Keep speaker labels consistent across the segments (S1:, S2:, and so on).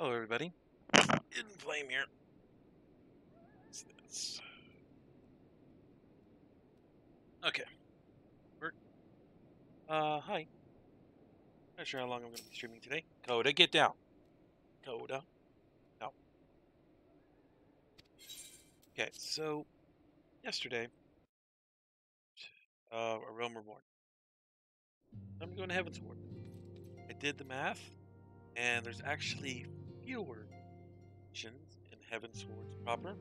S1: Hello, everybody. Hidden flame here. What's this? Okay. Work. Hi. Not sure how long I'm going to be streaming today. Coda, get down. Coda. No. Okay, so yesterday, a realm reborn. I'm going to Heavensward. I did the math, and there's actually fewer missions in Heavensward proper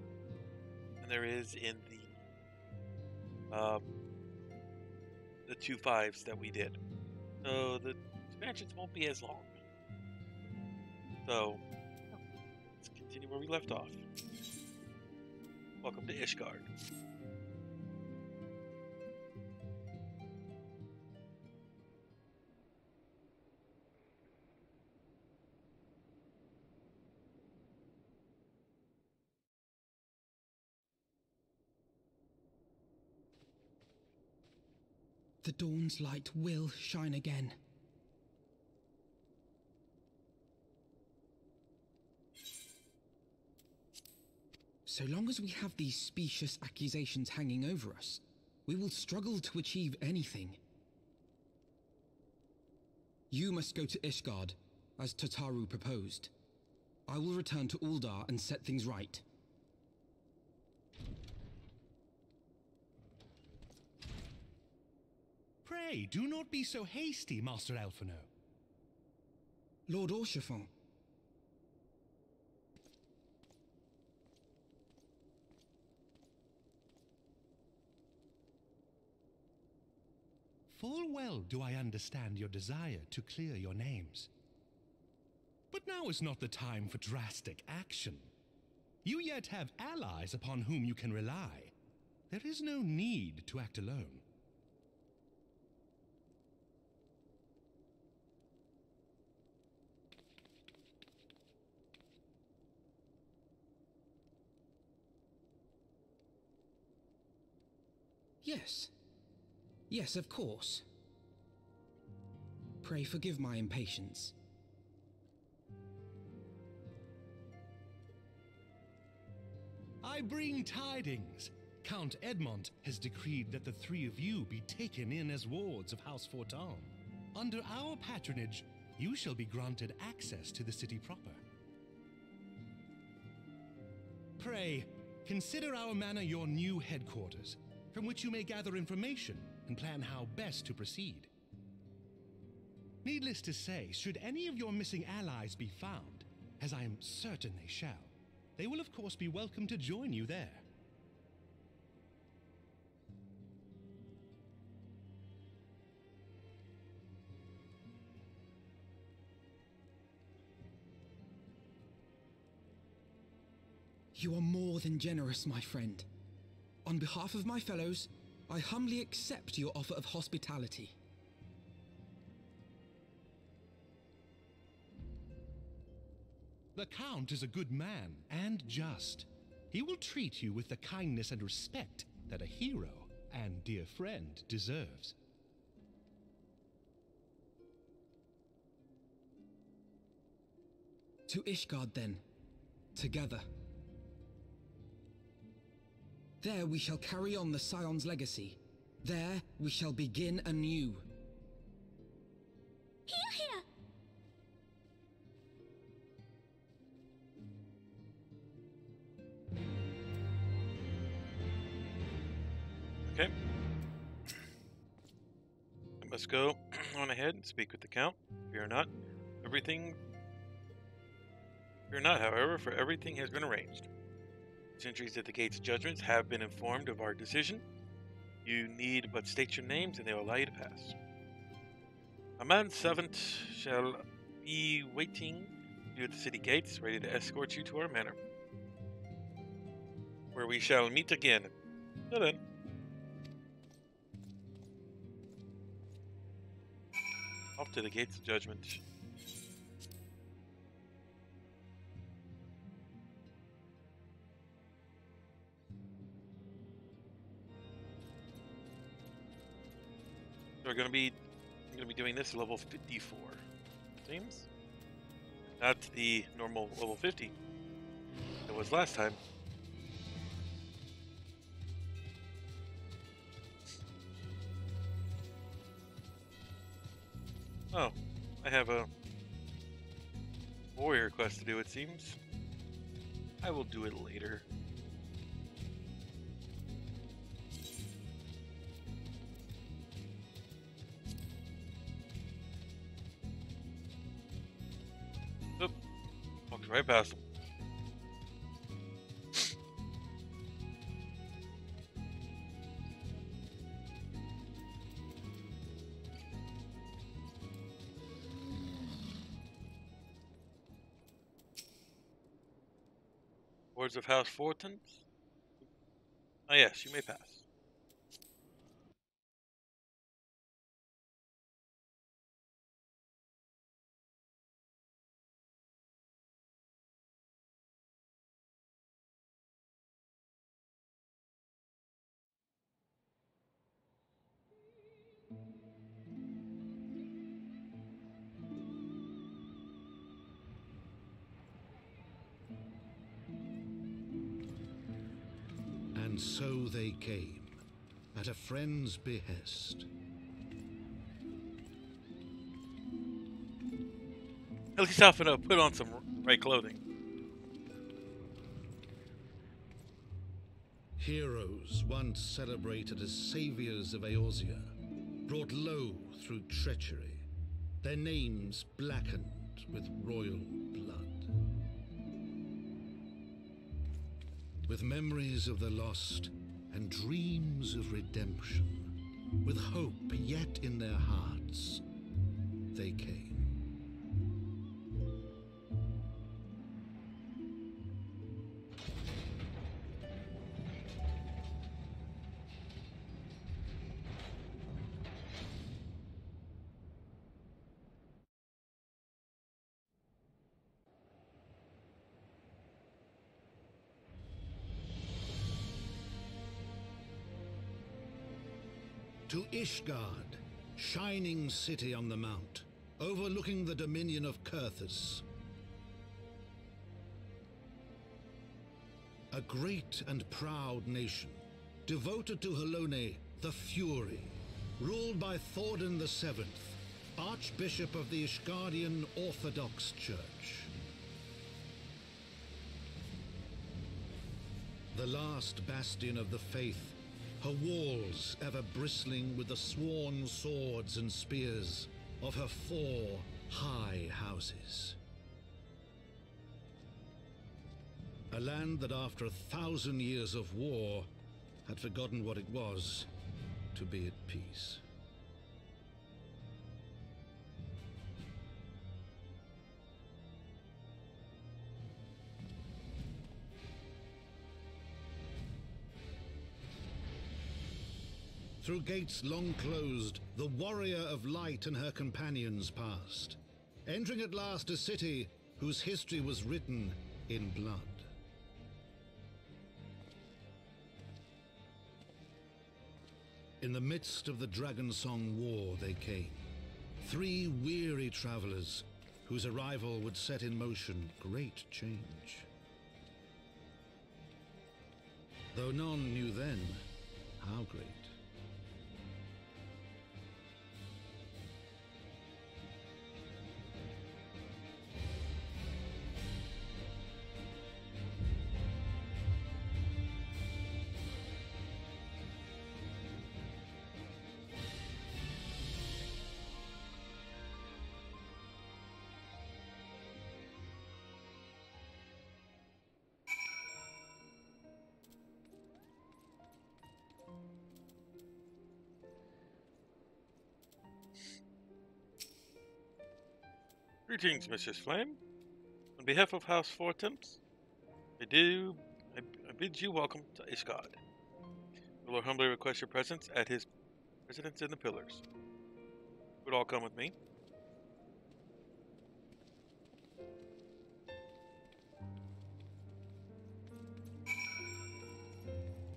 S1: than there is in the 2.5s that we did. So the expansions won't be as long. So let's continue where we left off. Welcome to Ishgard.
S2: The dawn's light will shine again. So long as we have these specious accusations hanging over us, we will struggle to achieve anything. You must go to Ishgard, as Tataru proposed. I will return to Uldar and set things right.
S3: Pray, do not be so hasty, Master Elfino.
S2: Lord Orchefon.
S3: Full well do I understand your desire to clear your names. But now is not the time for drastic action. You yet have allies upon whom you can rely. There is no need to act alone.
S2: Yes. Yes, of course. Pray forgive my impatience.
S3: I bring tidings. Count Edmond has decreed that the three of you be taken in as wards of House Fortan. Under our patronage, you shall be granted access to the city proper. Pray, consider our manor your new headquarters, from which you may gather information and plan how best to proceed. Needless to say, should any of your missing allies be found, as I am certain they shall, they will of course be welcome to join you there.
S2: You are more than generous, my friend. On behalf of my fellows, I humbly accept your offer of hospitality.
S3: The Count is a good man and just. He will treat you with the kindness and respect that a hero and dear friend deserves.
S2: To Ishgard, then. Together. There we shall carry on the Scion's legacy. There we shall begin anew.
S4: Hear, hear!
S1: Okay. I must go on ahead and speak with the Count. Fear not. Fear not, however, for everything has been arranged. Sentries at the gates of judgments have been informed of our decision. You need but state your names and they will allow you to pass. A manservant shall be waiting you at the city gates, ready to escort you to our manor, where we shall meet again. Till then. Off to the gates of judgment. So I'm gonna be doing this at level 54. Seems. Not the normal level 50 it was last time. Oh, I have a warrior quest to do, it seems. I will do it later. Oop, walks right past him. Words of House Fortons? Ah, yes, you may pass.
S4: And so they came, at a friend's behest.
S1: At least I'll put on some right clothing.
S4: Heroes once celebrated as saviors of Eorzea, brought low through treachery, their names blackened with royal blood. With memories of the lost and dreams of redemption, with hope yet in their hearts, they came. To Ishgard, shining city on the mount, overlooking the dominion of Kurthus. A great and proud nation, devoted to Halone, the Fury, ruled by Thordan VII, Archbishop of the Ishgardian Orthodox Church. The last bastion of the faith, her walls ever bristling with the sworn swords and spears of her 4 high houses. A land that after 1,000 years of war had forgotten what it was to be at peace. Through gates long closed, the warrior of light and her companions passed, entering at last a city whose history was written in blood. In the midst of the Dragonsong War they came, 3 weary travelers whose arrival would set in motion great change. Though none knew then how great.
S1: Greetings, Mrs. Flame. On behalf of House Fortons, I bid you welcome to Ishgard. We will humbly request your presence at his residence in the Pillars. Would all come with me?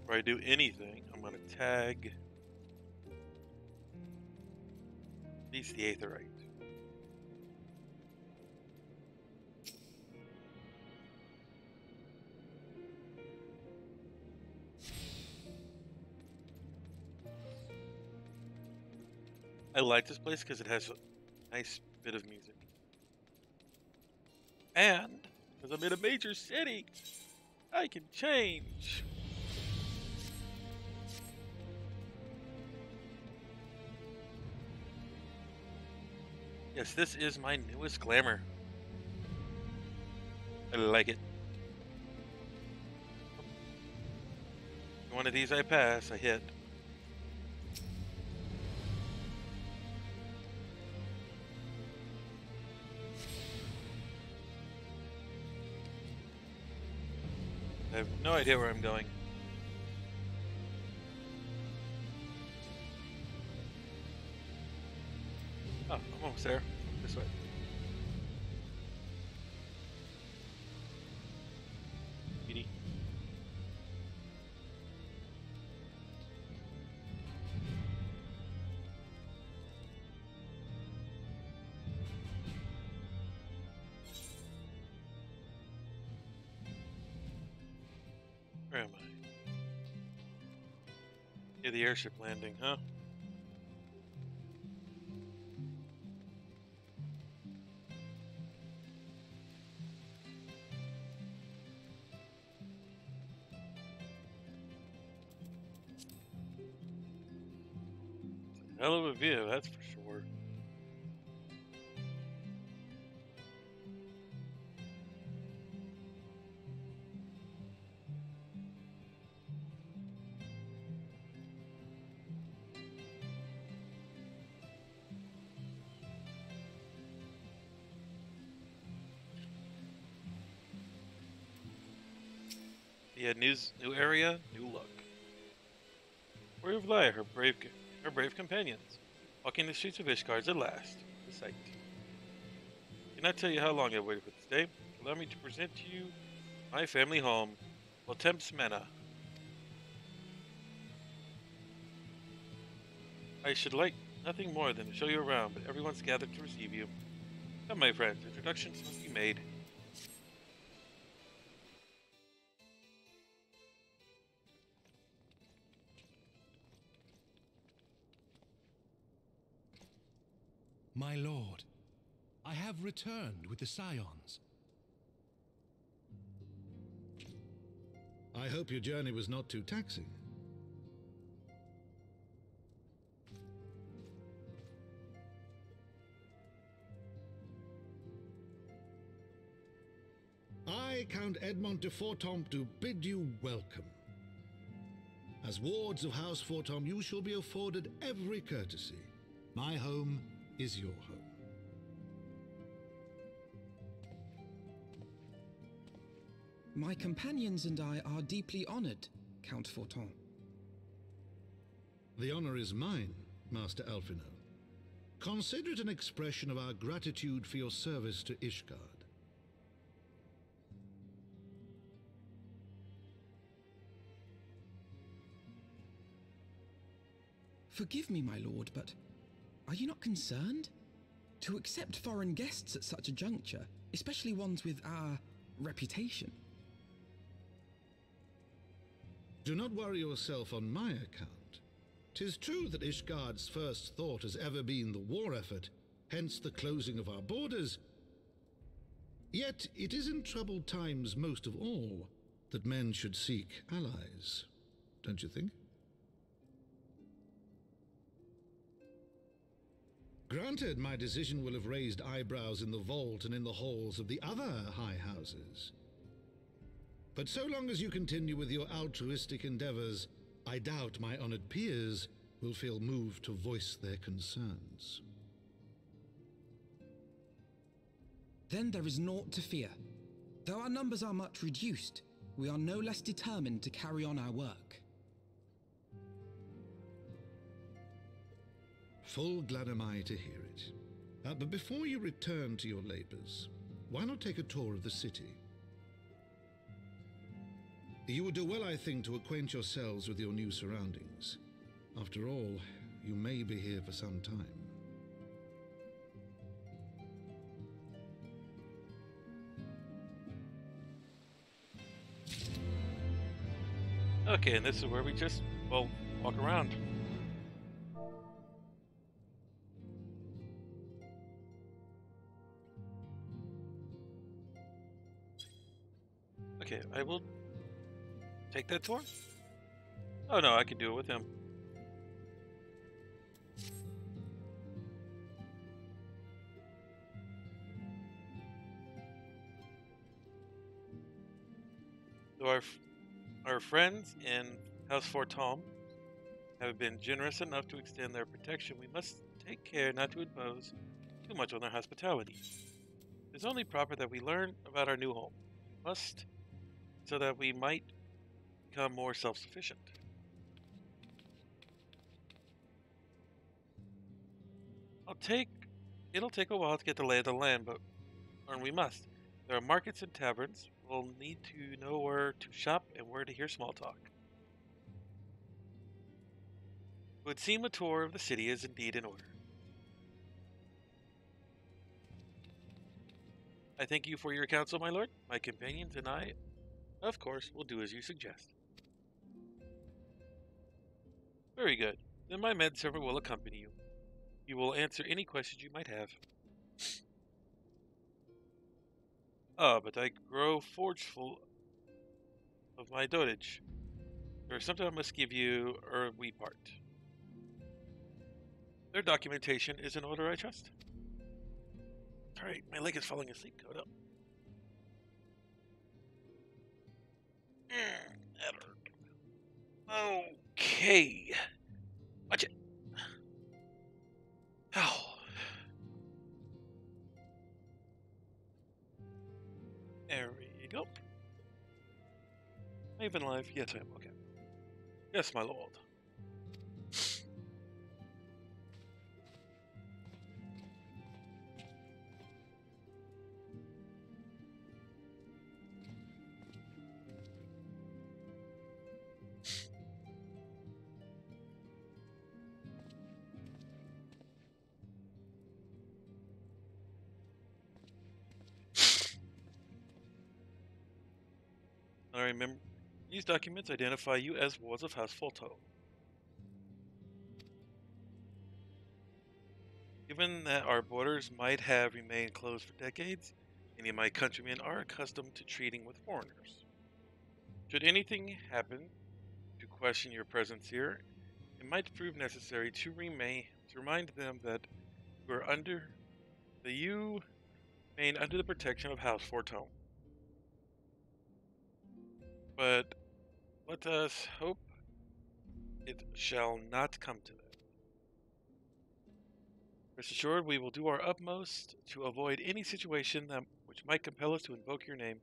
S1: Before I do anything, I'm going to tag Beast the Aetherite. I like this place because it has a nice bit of music. And, because I'm in a major city, I can change. Yes, this is my newest glamour. I like it. One of these I pass, I hit. I have no idea where I'm going. Oh, I'm almost there. This way. Kitty. Where am I? Near the airship landing, huh? Hell of a view, that's for sure. Yeah, new area, new look. Where lie her brave companions, walking the streets of Ishgard at last. The sight. Cannot tell you how long I've waited for this day. Allow me to present to you my family home, Voltemps Mena. I should like nothing more than to show you around, but everyone's gathered to receive you. Come, my friends, introductions must be made.
S3: My lord, I have returned with the Scions.
S4: I hope your journey was not too taxing. I, Count Edmond de Fortomp, do bid you welcome. As wards of House Fortomp, you shall be afforded every courtesy. My home is your home.
S2: My companions and I are deeply honored, Count Forton.
S4: The honor is mine, Master Alphino. Consider it an expression of our gratitude for your service to Ishgard.
S2: Forgive me, my lord, but are you not concerned? To accept foreign guests at such a juncture, especially ones with our reputation.
S4: Do not worry yourself on my account. 'Tis true that Ishgard's first thought has ever been the war effort, hence the closing of our borders. Yet it is in troubled times most of all that men should seek allies, don't you think? Granted, my decision will have raised eyebrows in the vault and in the halls of the other high houses. But so long as you continue with your altruistic endeavors, I doubt my honored peers will feel moved to voice their concerns.
S2: Then there is naught to fear. Though our numbers are much reduced, we are no less determined to carry on our work.
S4: Full glad am I to hear it. But before you return to your labors, why not take a tour of the city? You would do well, I think, to acquaint yourselves with your new surroundings. After all, you may be here for some time.
S1: Okay, and this is where we just, well, walk around. Okay, I will take that tour. Oh no, I can do it with him. So our friends in House Fortom have been generous enough to extend their protection. We must take care not to impose too much on their hospitality. It's only proper that we learn about our new home. We must, so that we might become more self-sufficient. I'll take. It'll take a while to get the lay of the land, but learn we must. There are markets and taverns. We'll need to know where to shop and where to hear small talk. It would seem a tour of the city is indeed in order. I thank you for your counsel, my lord. My companions and I, of course, will do as you suggest. Very good. Then my manservant will accompany you. He will answer any questions you might have. Ah, but I grow forgetful of my dotage. There is something I must give you, or we part. Their documentation is in order, I trust. Alright, my leg is falling asleep. Go up. Okay. Watch it. Oh. There we go. Even life. Yes, I am okay. Yes, my lord. I remember these documents identify you as wards of House Folto. Given that our borders might have remained closed for decades, many of my countrymen are accustomed to treating with foreigners. Should anything happen to question your presence here, it might prove necessary to remind them that you remain under the protection of House Fortone. But let us hope it shall not come to that. Rest assured, we will do our utmost to avoid any situation which might compel us to invoke your name.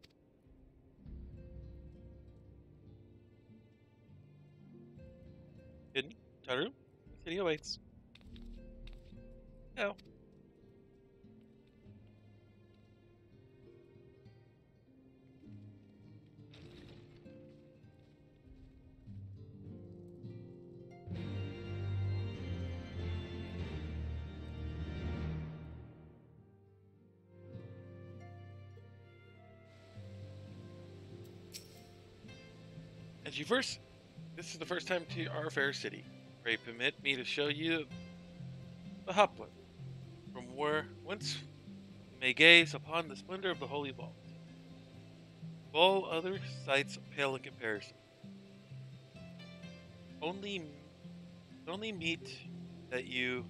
S1: Hidden, Taru, the city awaits. No. This is the first time to our fair city. Pray permit me to show you the Hopland, from whence you may gaze upon the splendor of the Holy Vault. All other sights pale in comparison. Only meet that you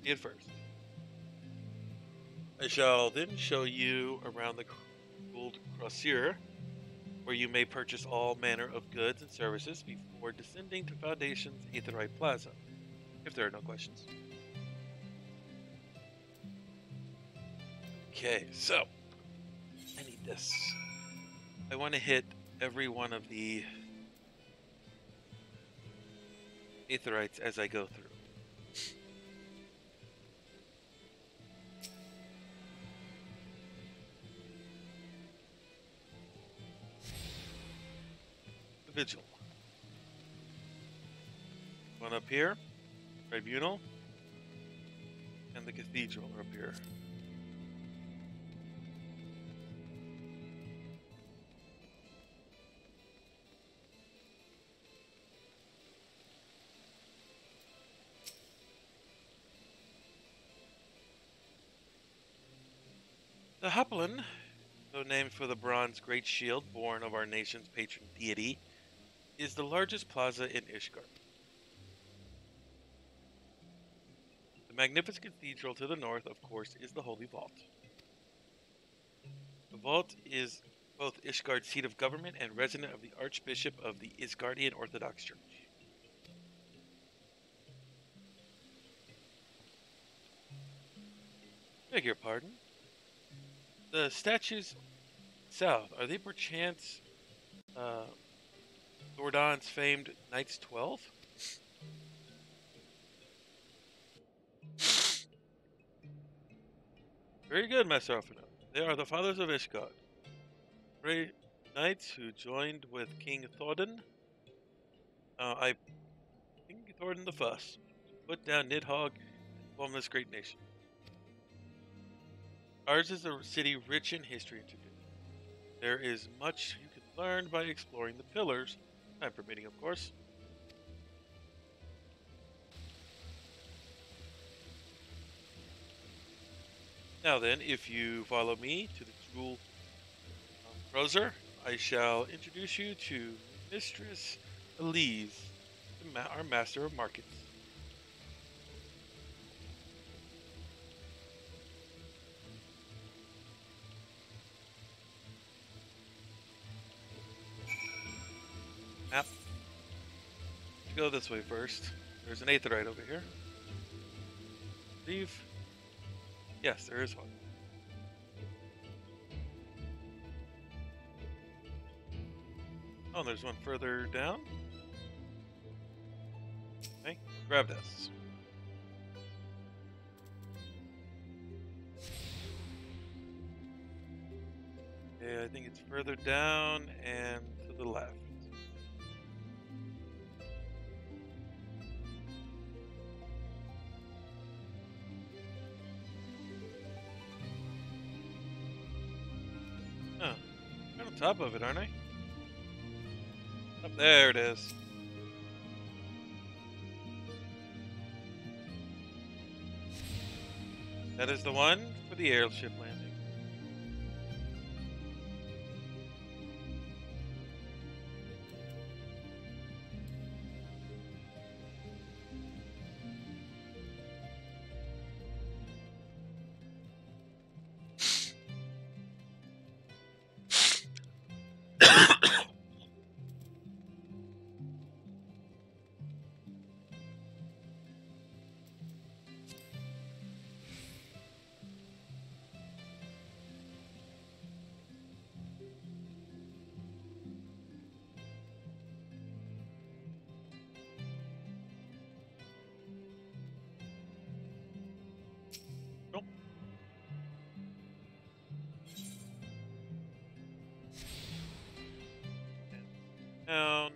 S1: see it first. I shall then show you around the Gold Crossier, where you may purchase all manner of goods and services before descending to Foundation's Aetherite Plaza, if there are no questions. Okay, so I need this. I want to hit every one of the Aetherites as I go through. The Vigil. One up here, Tribunal, and the Cathedral are up here. The Hopland though named for the bronze great shield born of our nation's patron deity, is the largest plaza in Ishgard. The magnificent cathedral to the north, of course, is the Holy Vault. The vault is both Ishgard's seat of government and resident of the Archbishop of the Isgardian Orthodox Church. Beg your pardon? The statues south, are they perchance Zordon's famed Knights 12? Very good, Master Alfredo. They are the fathers of Ishgard. Brave knights who joined with King Thordan, King Thordan the First, to put down Nidhogg and form this great nation. Ours is a city rich in history and tradition. There is much you can learn by exploring the pillars, time permitting, of course. Now then, if you follow me to the Jewel Roser, I shall introduce you to Mistress Elise, our Master of Markets. Map. You go this way first. There's an aetheryte over here. Leave. Yes, there is one. Oh, there's one further down. Okay, grab this. Okay, I think it's further down and to the left. Oh, I'm on top of it, aren't I? Up there it is. That is the one for the airship landing. Nope. Down.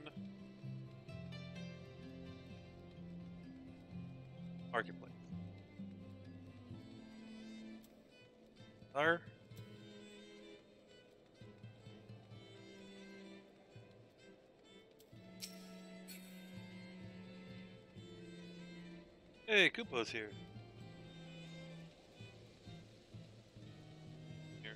S1: Marketplace. There. Hey, Koopa's here. Here.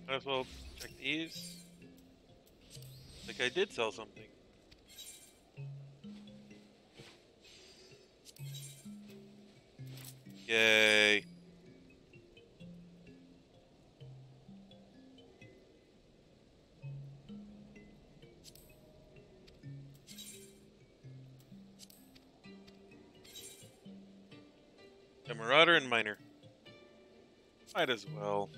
S1: Might as well check these. Like I did sell something. Yay. A Marauder and Miner. Might as well.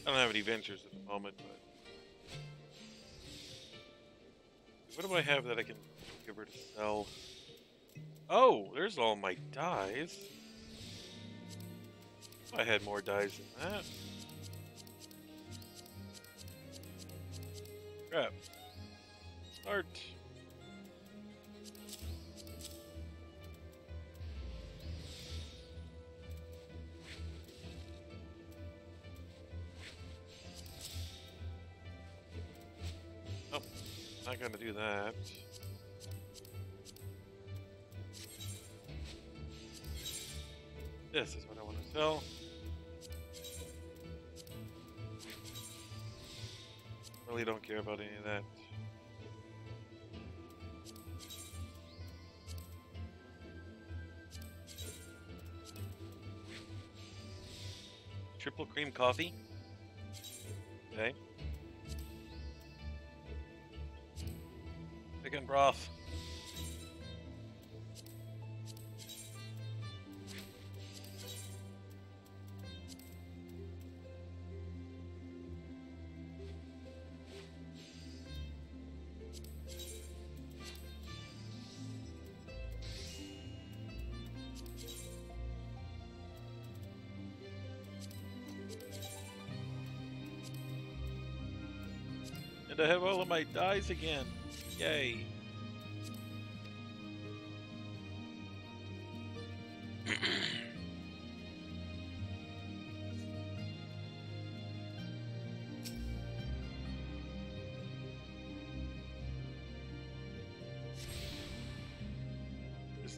S1: I don't have any ventures at the moment, but what do I have that I can give her to sell? Oh, there's all my dies. I had more dies than that. Crap. Start. Oh, not gonna do that. This is what I want to sell. Really don't care about any of that. Triple cream coffee. Okay. Chicken broth. And I have all of my dies again. Yay. Is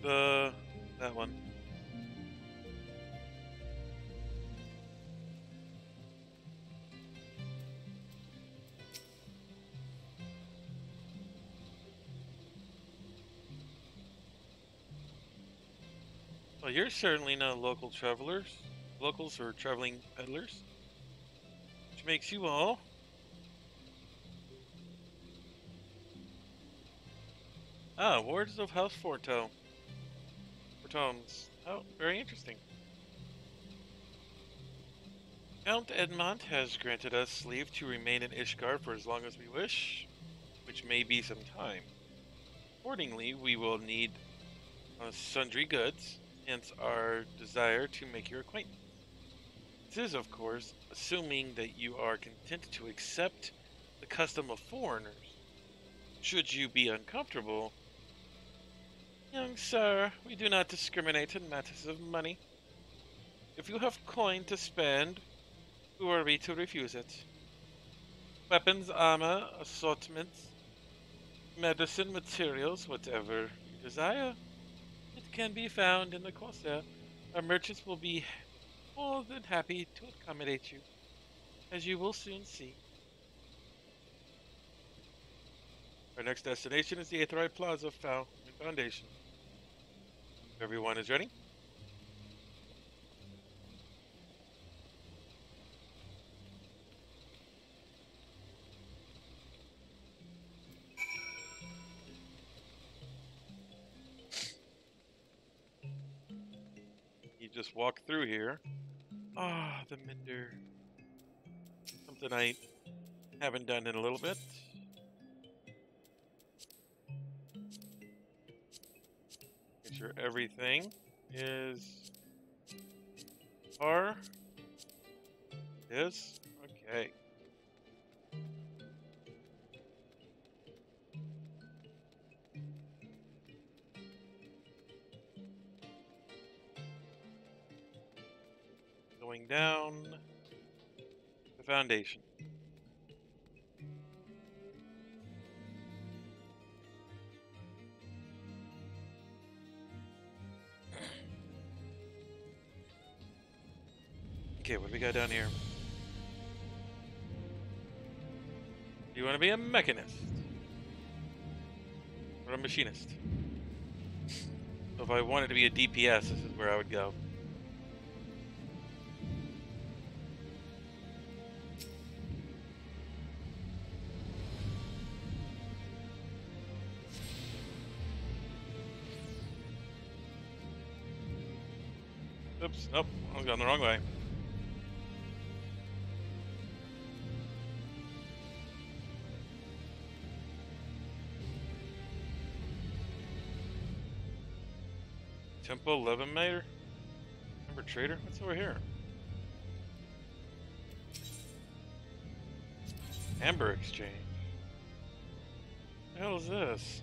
S1: that one? Well, you're certainly not locals or traveling peddlers, which makes you all. Ah, wards of House Fortones. Oh, very interesting. Count Edmont has granted us leave to remain in Ishgard for as long as we wish, which may be some time. Accordingly, we will need sundry goods, hence our desire to make your acquaintance. This is, of course, assuming that you are content to accept the custom of foreigners. Should you be uncomfortable, young sir, we do not discriminate in matters of money. If you have coin to spend, who are we to refuse it? Weapons, armor, assortments, medicine, materials, whatever you desire, it can be found in the Corsair. Our merchants will be more than happy to accommodate you, as you will soon see. Our next destination is the Aetheryte Plaza Foundation. Everyone is ready? You just walk through here. Ah, the Mender. Something I haven't done in a little bit. Make sure everything is par. Is okay. Going down the foundation. Okay, what do we got down here? Do you want to be a mechanist? Or a machinist? So if I wanted to be a DPS, this is where I would go. Oops, nope, I was going the wrong way. Temple Levenmater? Member Trader? What's over here? Amber Exchange. What the hell is this?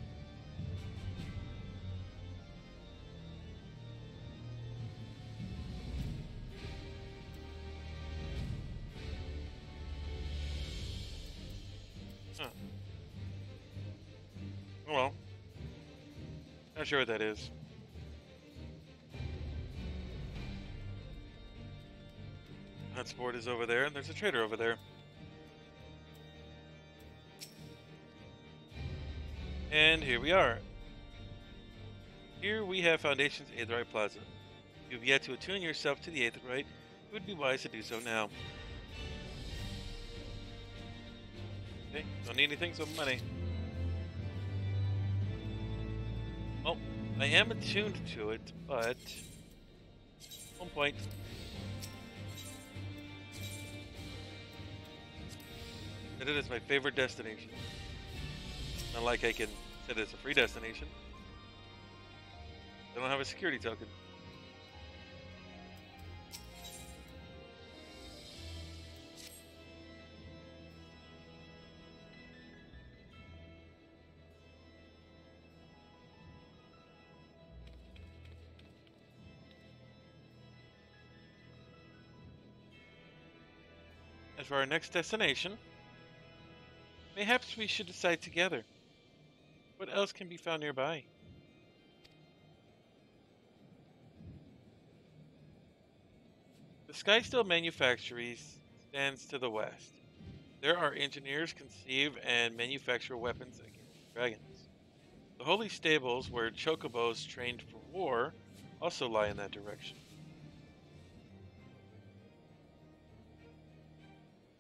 S1: Huh. Oh well. Not sure what that is. Huntsport is over there, and there's a trader over there. And here we are. Here we have Foundation's Aetheryte Plaza. If you have yet to attune yourself to the Aetheryte, it would be wise to do so now. Okay, don't need anything, so money. Well, I am attuned to it, but... 1 point. That it is my favorite destination. Not like I can set it as a free destination. I don't have a security token. As for our next destination, perhaps we should decide together. What else can be found nearby? The Skysteel Manufactories stands to the west. There our engineers conceive and manufacture weapons against dragons. The Holy Stables, where chocobos trained for war, also lie in that direction.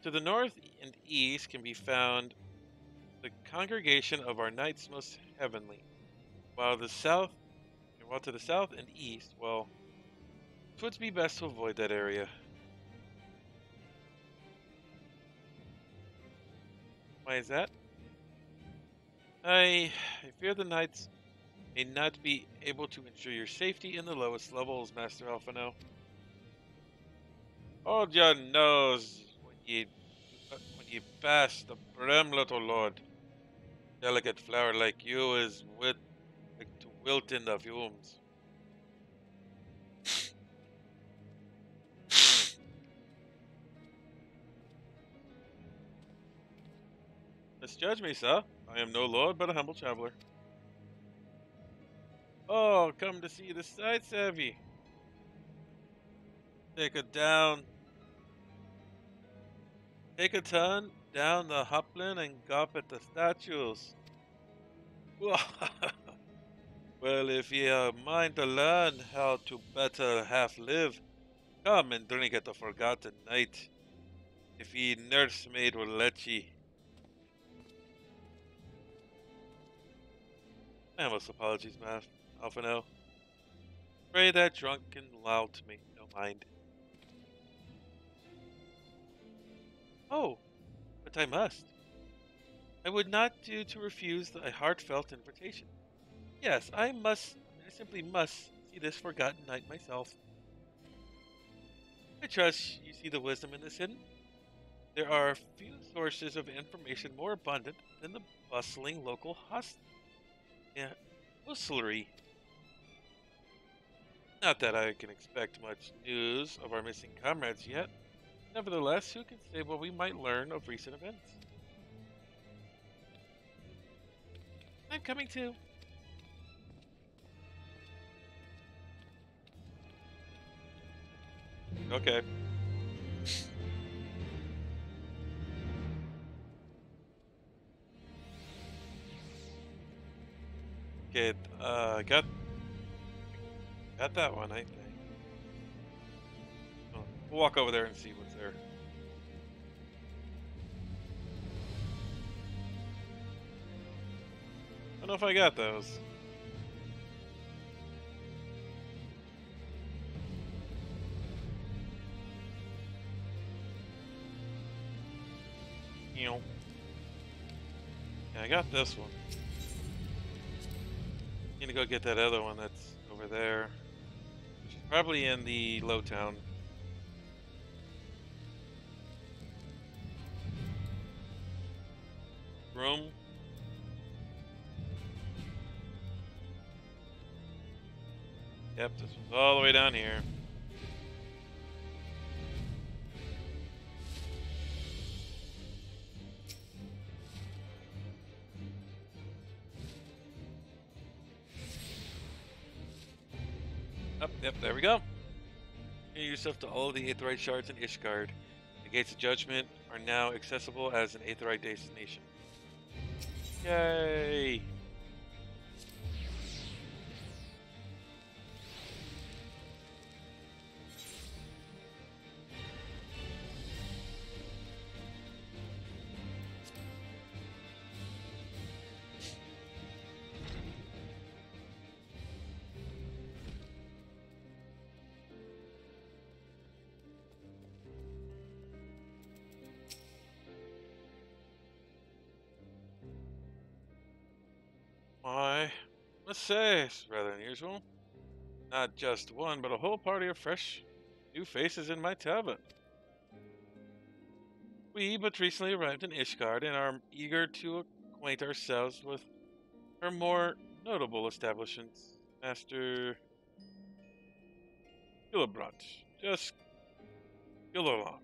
S1: To the north and east can be found the congregation of our knights most heavenly, while to the south and east, well, it would be best to avoid that area. Why is that? I fear the knights may not be able to ensure your safety in the lowest levels, Master Alphino. Hold your nose when ye pass the brim, little lord. Delicate flower like you is like to wilt in the fumes. Misjudge me, sir. I am no lord, but a humble traveler. Oh, come to see the sights, have ye? Take a turn down the Hopland and gawp at the statues. Well, if ye are mind to learn how to better half live, come and drink at the Forgotten Night. If ye nursemaid will let ye. My most apologies, Alphino. Pray that drunken lout me no mind. Oh, but I must. I would not do to refuse a heartfelt invitation. Yes, I simply must see this Forgotten Night myself. I trust you see the wisdom in this hidden. There are few sources of information more abundant than the bustling local hostelry. Not that I can expect much news of our missing comrades yet. Nevertheless, who can say what we might learn of recent events? I'm coming too. Okay. Okay, got that one, I think. Oh, we'll walk over there and see what's there. I don't know if I got those. Yeah, I got this one. Need to go get that other one that's over there. Probably in the low town. Room. Yep, this one's all the way down here. Up, yep, there we go. Get yourself to all of the Aetheryte shards in Ishgard. The Gates of Judgment are now accessible as an Aetheryte destination. Yay! I must say, it's rather unusual. Not just one, but a whole party of fresh, new faces in my tavern. We but recently arrived in Ishgard and are eager to acquaint ourselves with her more notable establishments. Master Gillibrand. Just Gillibrand.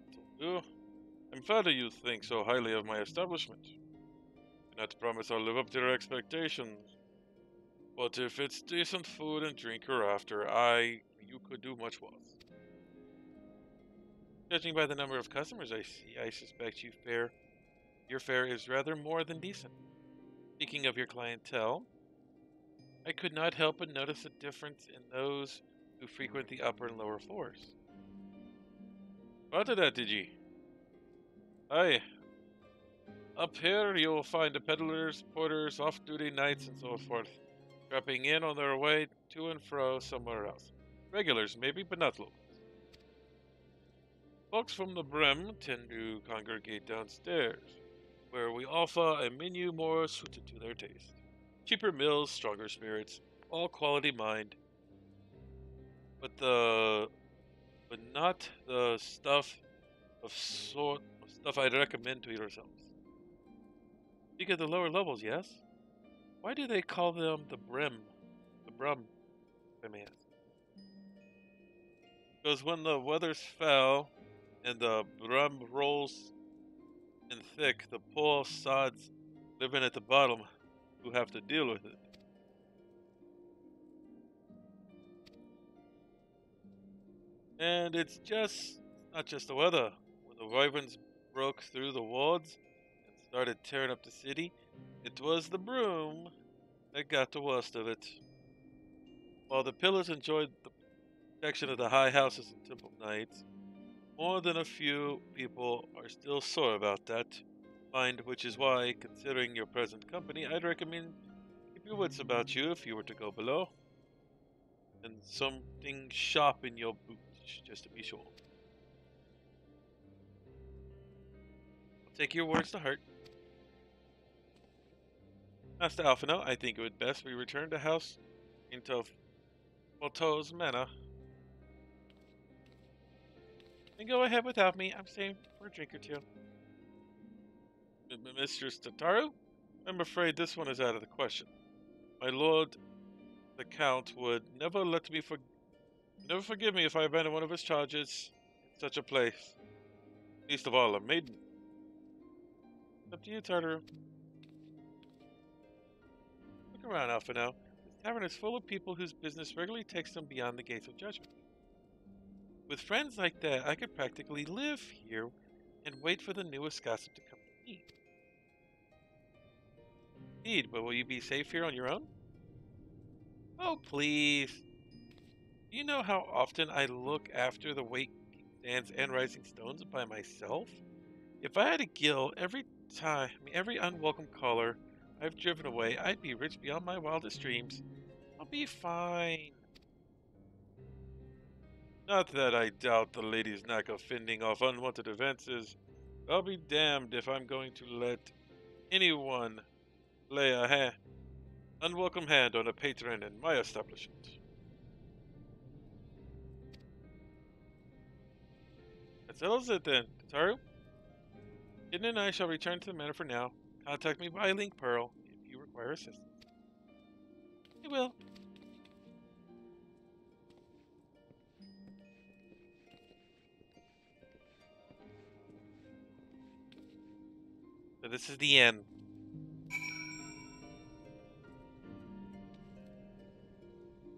S1: I'm flattered you think so highly of my establishment. Cannot promise I'll live up to your expectations. But if it's decent food and drink hereafter, you could do much worse. Judging by the number of customers I see, I suspect your fare is rather more than decent. Speaking of your clientele, I could not help but notice a difference in those who frequent the upper and lower floors. What of that, did ye? Aye. Up here you'll find the peddlers, porters, off-duty knights, and so forth, dropping in on their way to and fro somewhere else. Regulars, maybe, but not locals. Folks from the Brim tend to congregate downstairs, where we offer a menu more suited to their taste. Cheaper meals, stronger spirits, all quality mind, but not the stuff I'd recommend to yourselves. Speak of the lower levels, yes? Why do they call them the Brim? The Brum, I may ask. Because when the weather's foul and the Brum rolls in thick, the poor sods living at the bottom who have to deal with it. And it's not just the weather. When the wyverns broke through the wards and started tearing up the city, it was the broom that got the worst of it. While the pillars enjoyed the protection of the high houses and temple knights, more than a few people are still sore about that, which is why, considering your present company, I'd recommend keep your wits about you if you were to go below, and something sharp in your boots, just to be sure. I'll take your words to heart. Master Alphino, I think it would best we return to house into Volto's Manor. And go ahead without me. I'm staying for a drink or two. Mistress Tataru? I'm afraid this one is out of the question. My lord, the Count, would never never forgive me if I abandoned one of his charges in such a place. Least of all, a maiden. Up to you, Tartaru. Look around, Alphino. This tavern is full of people whose business regularly takes them beyond the gates of judgment. With friends like that, I could practically live here and wait for the newest gossip to come to me. Indeed, but will you be safe here on your own? Oh, please. Do you know how often I look after the waiting stands and rising stones by myself? If I had to gill every unwelcome caller I've driven away, I'd be rich beyond my wildest dreams. I'll be fine. Not that I doubt the lady's knack of fending off unwanted events is. I'll be damned if I'm going to let anyone lay a unwelcome hand on a patron in my establishment. That settles it then, Tataru. Eden and I shall return to the manor for now. Contact me by Link Pearl if you require assistance. I will. So this is the end.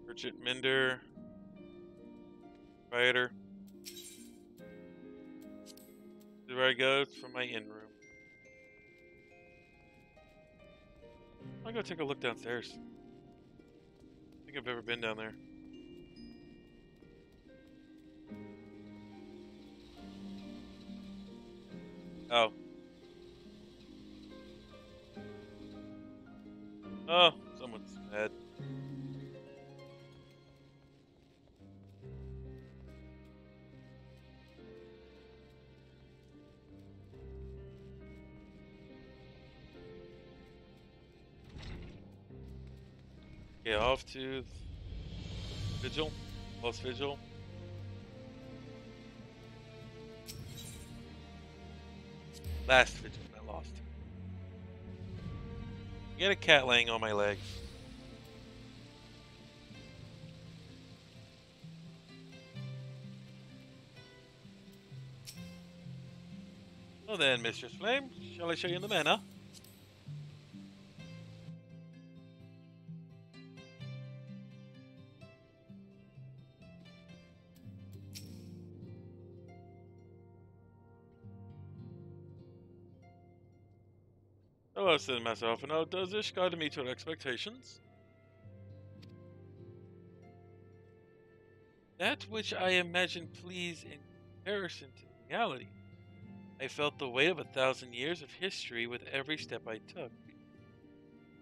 S1: Merchant Mender. Proprietor. This is where I go from my inn room. I'll go take a look downstairs. I don't think I've ever been down there. Oh. Oh, someone's mad. Okay, off to Vigil. Lost Vigil. Last Vigil, not lost. Get a cat laying on my leg. Well then, Mistress Flame, shall I show you in the manor? Hello, said Master Alphino. Does Ishgard meet your expectations? That which I imagined please in comparison to reality. I felt the weight of 1,000 years of history with every step I took.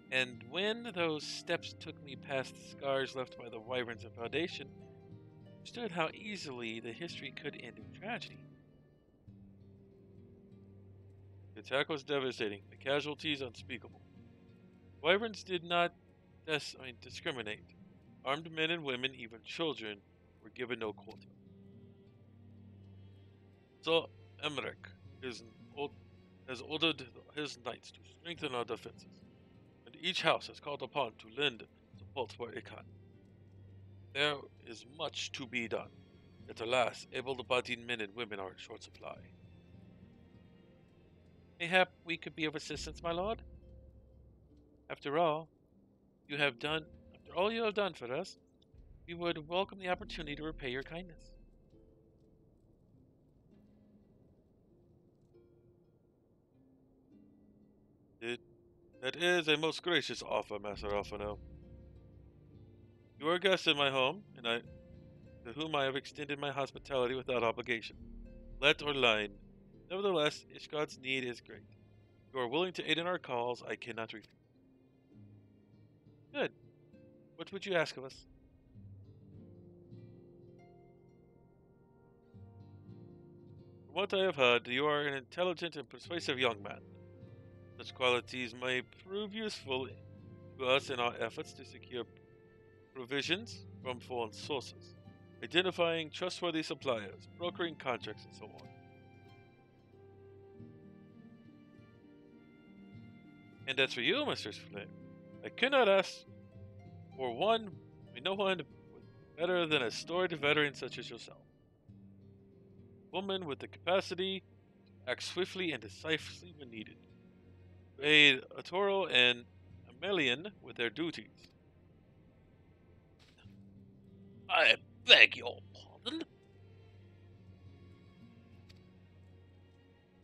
S1: And when those steps took me past the scars left by the wyverns of Foundation, I understood how easily the history could end in tragedy. The attack was devastating, the casualties unspeakable. Wyverns did not discriminate. Armed men and women, even children, were given no quarter. So Emmerich has ordered his knights to strengthen our defenses, and each house is called upon to lend support where it can. There is much to be done, yet alas, able-bodied men and women are in short supply. Mayhap we could be of assistance, my lord? After all you have done for us, we would welcome the opportunity to repay your kindness. That is a most gracious offer, Master Alphino. You are a guest in my home, and to whom I have extended my hospitality without obligation, let or line. Nevertheless, Ishgard's need is great. If you are willing to aid in our cause, I cannot refuse. Good. What would you ask of us? From what I have heard, you are an intelligent and persuasive young man. Such qualities may prove useful to us in our efforts to secure provisions from foreign sources, identifying trustworthy suppliers, brokering contracts, and so on. And as for you, Mr. Flame, I cannot ask for no one better than a storied veteran such as yourself. A woman with the capacity to act swiftly and decisively when needed, to aid Arturo and Amelian with their duties. I beg your pardon?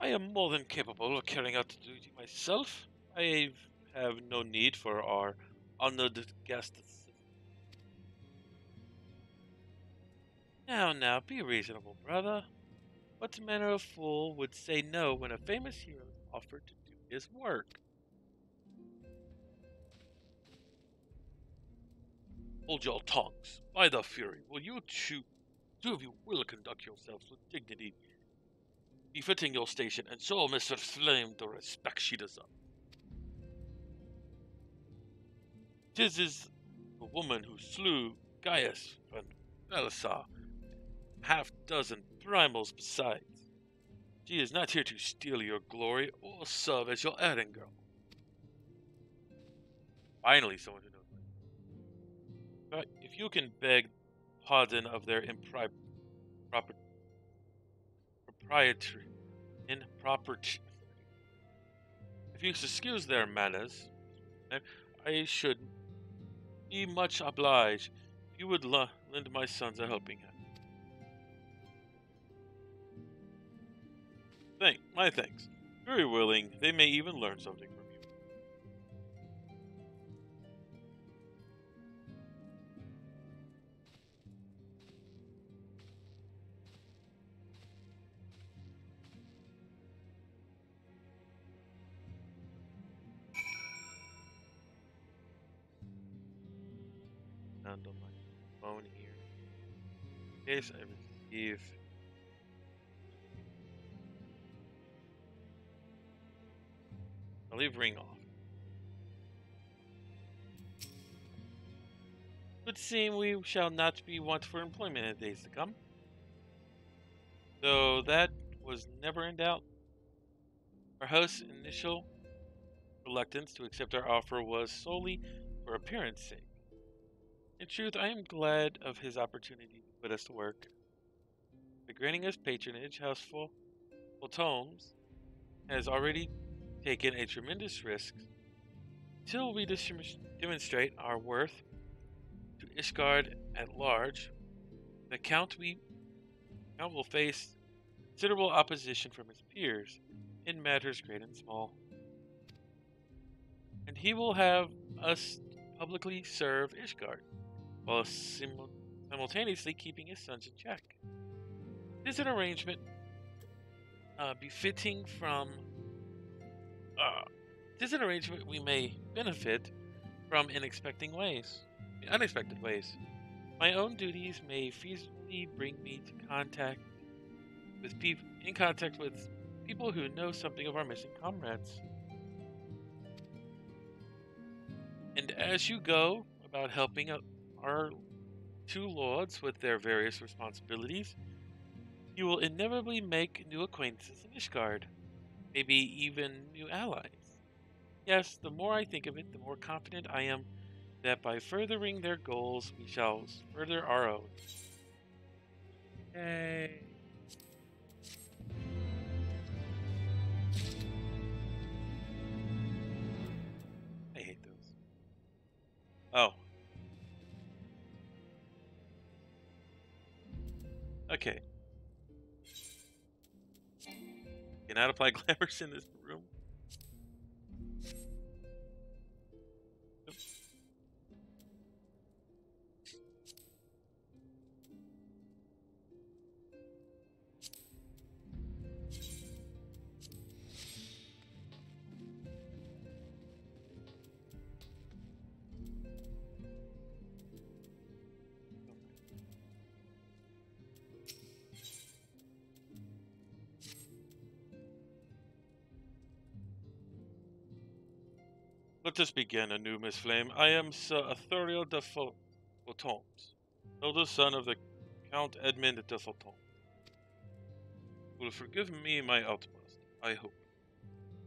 S1: I am more than capable of carrying out the duty myself. I have no need for our honored guest. Now, be reasonable, brother. What manner of fool would say no when a famous hero is offered to do his work? Hold your tongues. By the Fury, will you two of you will conduct yourselves with dignity, befitting your station, and show Mr. Flame the respect she deserves. 'Tis the woman who slew Gaius van Belisar, half-dozen primals besides. She is not here to steal your glory or serve as your errand girl. Finally, someone who knows. But if you can beg pardon of their proper, proprietary, improper, if you excuse their manners, I should be much obliged if you would lend my sons a helping hand. My thanks. Very willing. They may even learn something from you. And on my phone here, in case I receive. I'll leave ring off. Would seem we shall not be want for employment in the days to come. Though that was never in doubt. Our host's initial reluctance to accept our offer was solely for appearance sake. In truth, I am glad of his opportunity to put us to work. By granting us patronage, Houseful Tomes has already taken a tremendous risk. Until we demonstrate our worth to Ishgard at large, the Count will face considerable opposition from his peers in matters great and small. And he will have us publicly serve Ishgard, while simultaneously keeping his sons in check. It is an arrangement befitting from. It is an arrangement we may benefit from in unexpected ways. My own duties may feasibly bring me to contact with people who know something of our missing comrades. And as you go about helping our two lords with their various responsibilities, you will inevitably make new acquaintances in Ishgard, maybe even new allies. Yes, the more I think of it, the more confident I am that by furthering their goals, we shall further our own. Yay. I hate those. Oh. Okay. Cannot apply glamours in this room. Let us begin anew, Miss Flame. I am Sir Arthuriel de Fultoms, eldest son of the Count Edmund de Fultoms. You will forgive me my outburst, I hope.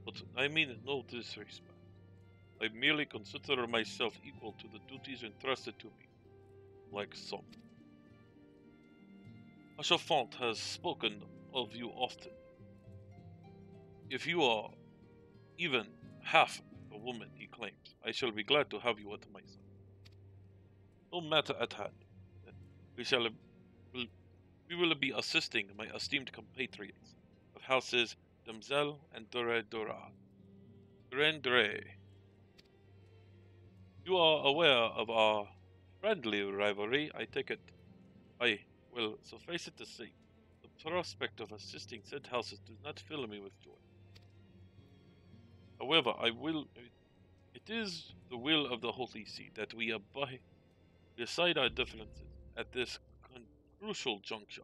S1: But I mean no disrespect. I merely consider myself equal to the duties entrusted to me, like some. Achafant has spoken of you often. If you are even half the woman he claims, I shall be glad to have you at my side. No matter at hand. We will be assisting my esteemed compatriots of houses Damsel and Dore. You are aware of our friendly rivalry, I take it. I will suffice it to say, the prospect of assisting said houses does not fill me with joy. However, it is the will of the Holy See that we decide our differences at this crucial juncture.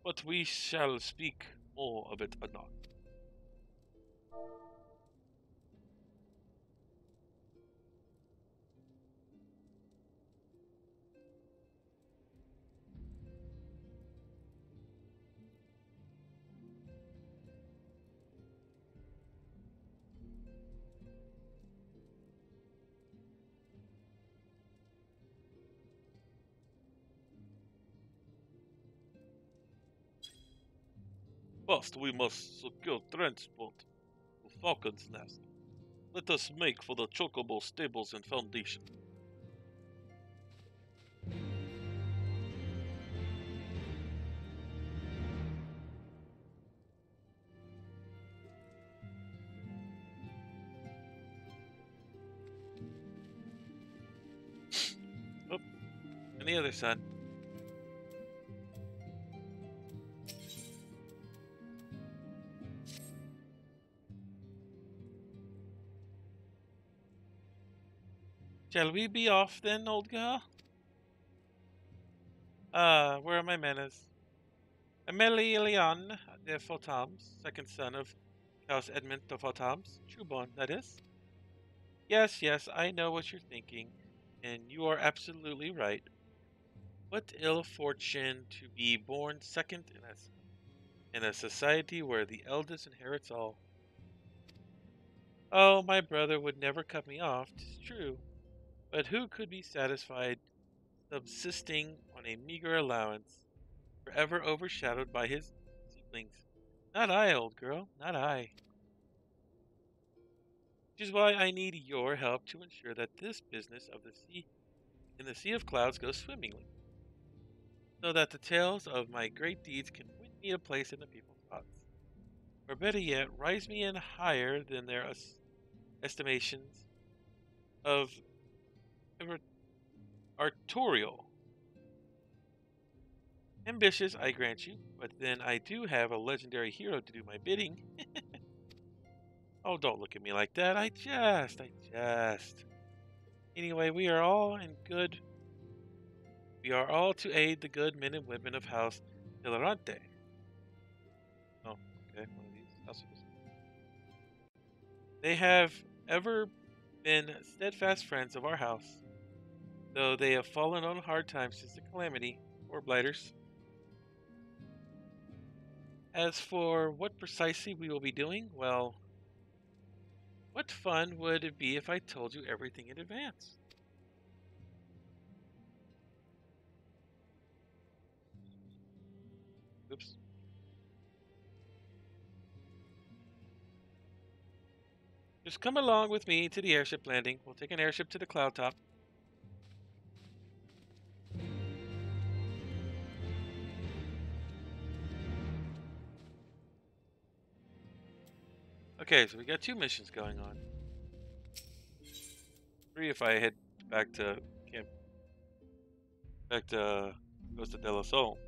S1: But we shall speak more of it anon. First, we must secure transport to Falcon's Nest. Let us make for the Chocobo stables and foundation. Oh, and the other side. Shall we be off then, old girl? Where are my manners? Emelian de Photams, second son of House Edmund de Photams, trueborn, that is. Yes, yes, I know what you're thinking, and you are absolutely right. What ill fortune to be born second in a society where the eldest inherits all. Oh, my brother would never cut me off, 'tis true, but who could be satisfied subsisting on a meager allowance, forever overshadowed by his siblings? Not I, old girl, not I. Which is why I need your help to ensure that this business of the sea in the Sea of Clouds goes swimmingly, so that the tales of my great deeds can win me a place in the people's thoughts, or better yet, rise me in higher than their estimations of artorial. Ambitious, I grant you, but then I do have a legendary hero to do my bidding. Oh, don't look at me like that. I jest. Anyway, we are all to aid the good men and women of House Hilarante. Oh, okay, one of these houses. They have ever been steadfast friends of our house, though they have fallen on hard times since the calamity, or blighters. As for what precisely we will be doing, well, what fun would it be if I told you everything in advance? Oops. Just come along with me to the airship landing. We'll take an airship to the cloud top. Okay, so we got 2 missions going on. 3 if I head back to Costa del Sol.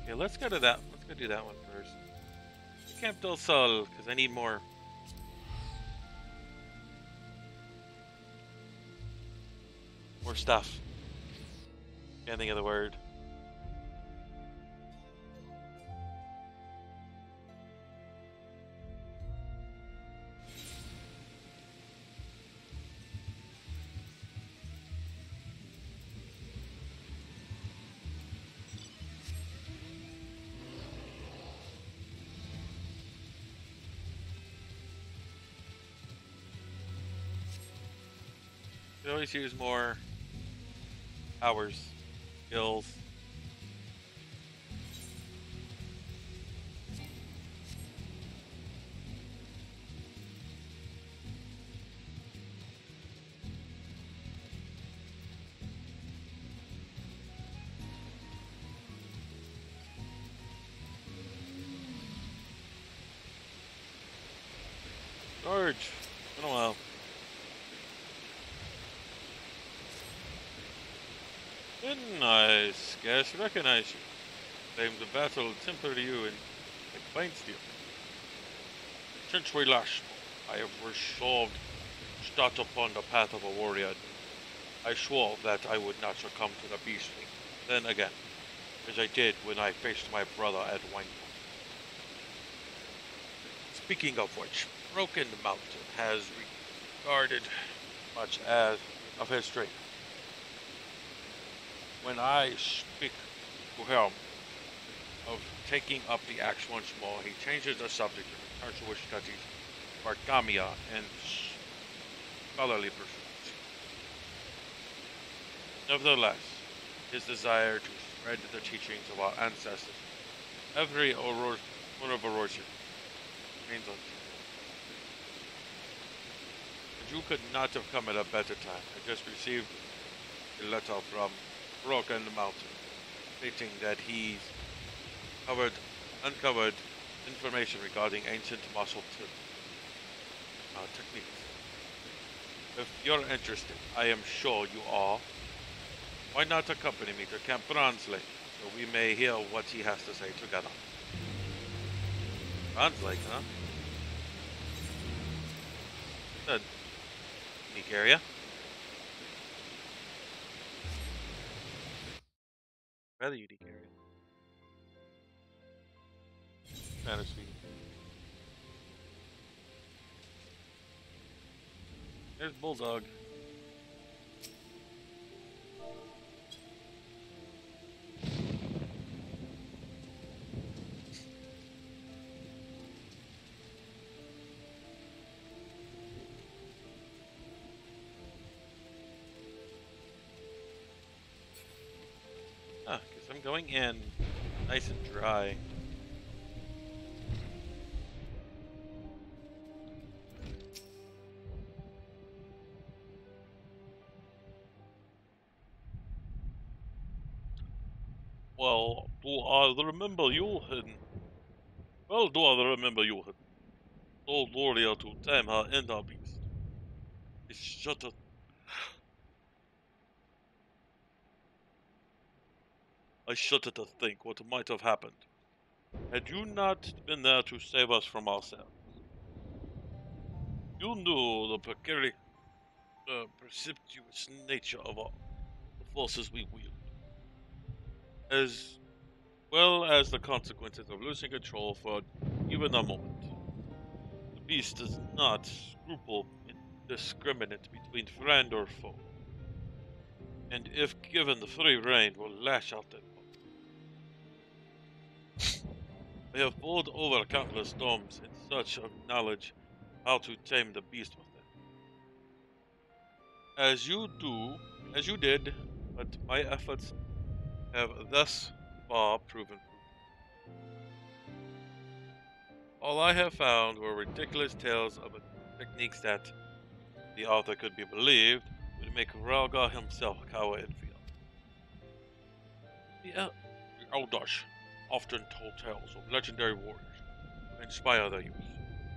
S1: Okay, let's go to that. Let's go do that one first. Camp del Sol, because I need more. More stuff. Can't think of the word. Could always use more hours, skills. George, been a while. Didn't I scarce recognize you? Claimed the battle tempered you in like fine steel. Since we last spoke, I have resolved to start upon the path of a warrior. I swore that I would not succumb to the beastly. Then again, as I did when I faced my brother at Wine. Speaking of which, Broken Mountain has regarded much as of history. When I speak him of taking up the axe once more, he changes the subject and returns to his studies, Bargamia, and scholarly pursuits. Nevertheless, his desire to spread the teachings of our ancestors, every one of Aurora remains unchanged. You could not have come at a better time. I just received a letter from Broken Mountain stating that he's uncovered information regarding ancient martial techniques. If you're interested, I am sure you are. Why not accompany me to Camp Bronze Lake so we may hear what he has to say together? Bronze Lake, huh? Good. Unique area. Rather unique area. Fantasy. There's Bulldog. Because I'm going in nice and dry. Well, do I remember you, Hidden? Well, do I remember you, Hidden? Told warrior to tame her inner beast. I shudder. I shudder to think what might have happened had you not been there to save us from ourselves. You knew the precipitous nature of the forces we wield, as well as the consequences of losing control for even a moment. The beast does not scruple in discriminate between friend or foe, and if given the free rein, will lash out at both. I have fought over countless storms in search of knowledge how to tame the beast within. As you did, but my efforts have thus far proven fruit. All I have found were ridiculous tales of techniques that, the author could be believed, would make Ralgar himself cower in fear. The Eldash often told tales of legendary warriors to inspire their youth.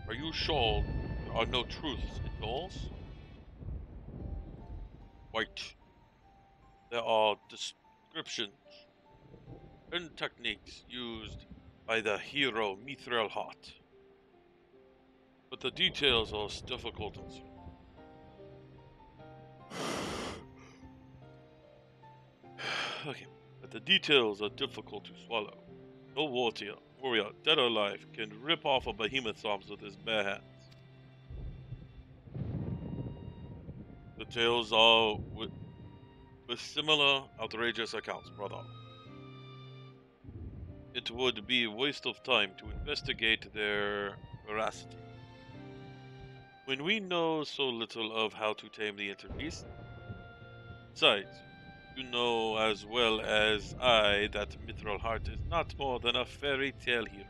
S1: Are you sure there are no truths in yours? Wait. There are descriptions and techniques used by the hero Mithril Heart, but the details are difficult to see. Okay, but the details are difficult to swallow. No warrior, dead or alive, can rip off a behemoth's arms with his bare hands. The tales are with similar outrageous accounts, brother. It would be a waste of time to investigate their veracity, when we know so little of how to tame the interbeast. Besides, you know as well as I that Mithril Heart is not more than a fairy tale hero.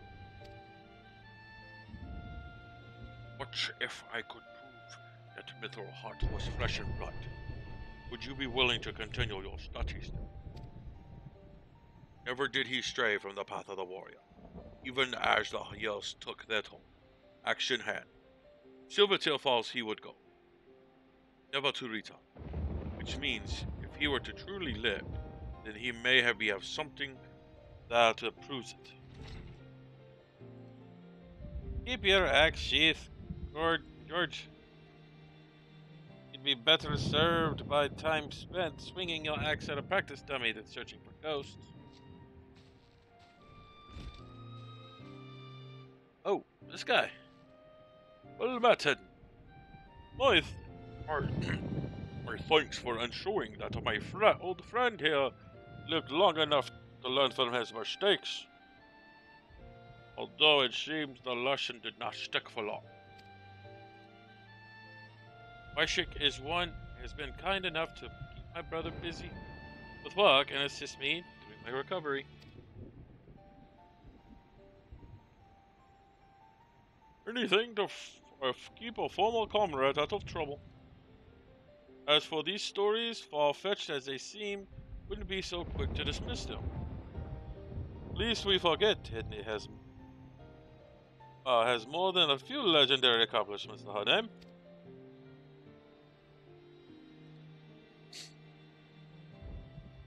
S1: What if I could prove that Mithril Heart was flesh and blood? Would you be willing to continue your studies then? Never did he stray from the path of the warrior, even as the years took their toll, axe in hand. Silvertail Falls he would go, never to return, which means if he were to truly live, then he may have something that proves it. Keep your axe sheath, George. You'd be better served by time spent swinging your axe at a practice dummy than searching for ghosts. Oh, this guy. Well met, Hidden. My thanks for ensuring that my old friend here lived long enough to learn from his mistakes. Although it seems the lesson did not stick for long. Wyshik has been kind enough to keep my brother busy with work and assist me during my recovery. Anything to keep a former comrade out of trouble. As for these stories, far-fetched as they seem, wouldn't be so quick to dismiss them. Least we forget Edney has more than a few legendary accomplishments to her name.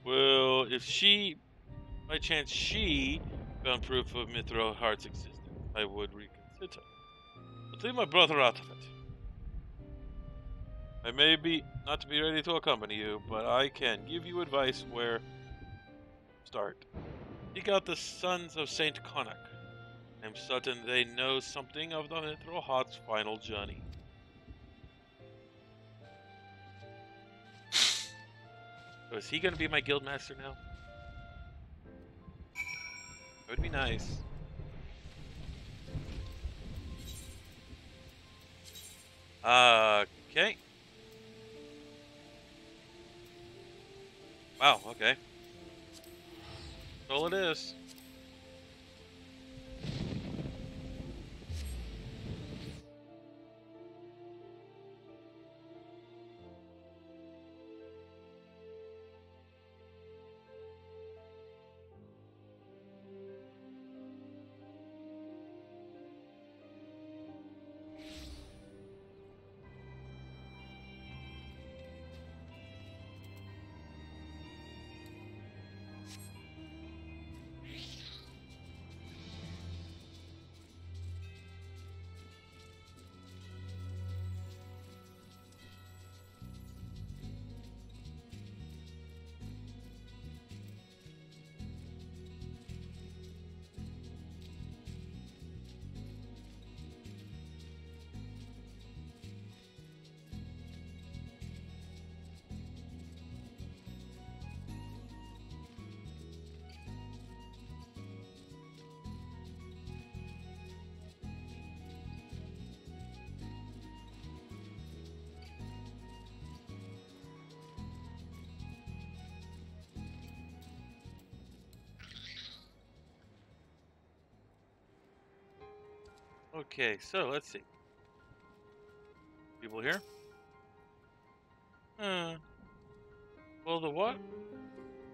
S1: Well, if by chance she found proof of Mithril Heart's existence, I would reconsider. But leave my brother out of it. I may not be ready to accompany you, but I can give you advice where to start. Seek out the Sons of Saint Connacht. I'm certain they know something of the Mithril Heart's final journey. So is he going to be my guildmaster now? That would be nice. Okay. Wow, okay. That's all it is. Okay, so let's see. People here? Well,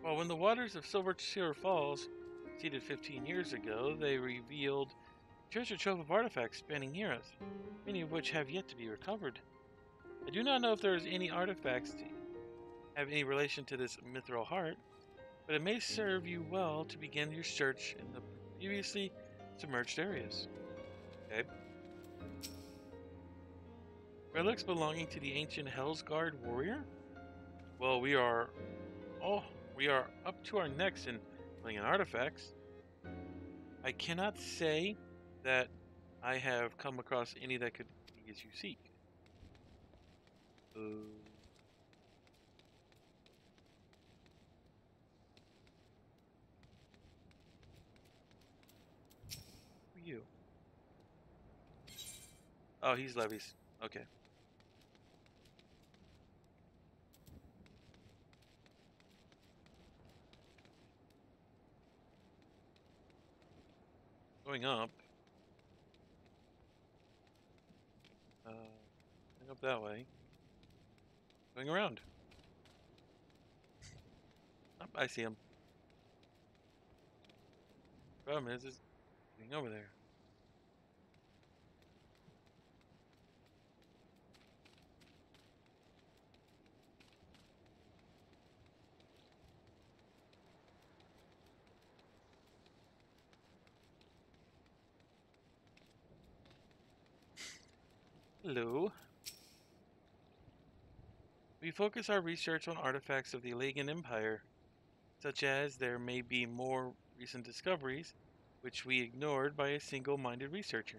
S1: when the waters of Silver Sheer Falls receded 15 years ago, they revealed a treasure trove of artifacts spanning near us, many of which have yet to be recovered. I do not know if there is any artifacts to have any relation to this Mithril Heart, but it may serve you well to begin your search in the previously submerged areas. Okay. Relics belonging to the ancient Hellsguard warrior? Well, we are up to our necks in artifacts. I cannot say that I have come across any that could be as you seek. Who are you? Oh, he's Levy's. Okay. Going up. Going up that way. Going around. Oh, I see him. Problem is getting over there. Hello. We focus our research on artifacts of the Alagan Empire, such as there may be more recent discoveries, which we ignored by a single-minded researcher.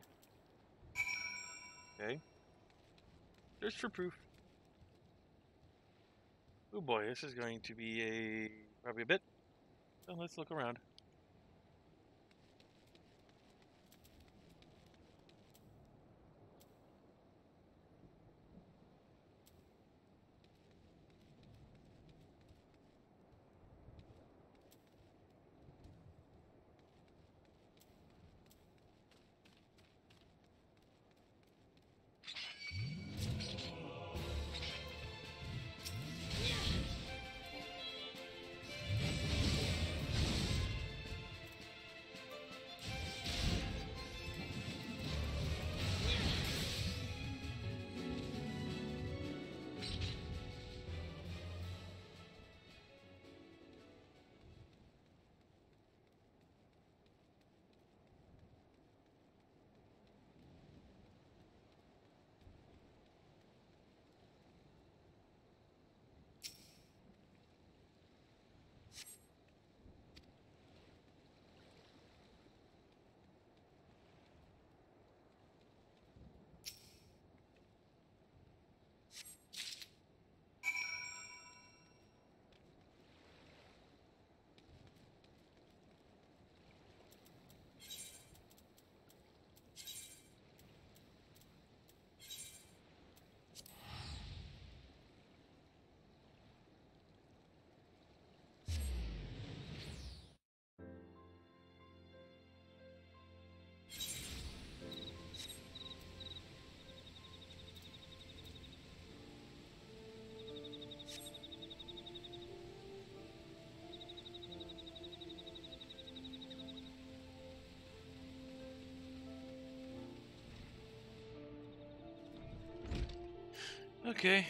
S1: Okay. Search for proof. Oh boy, this is going to be probably a bit. So let's look around. Okay,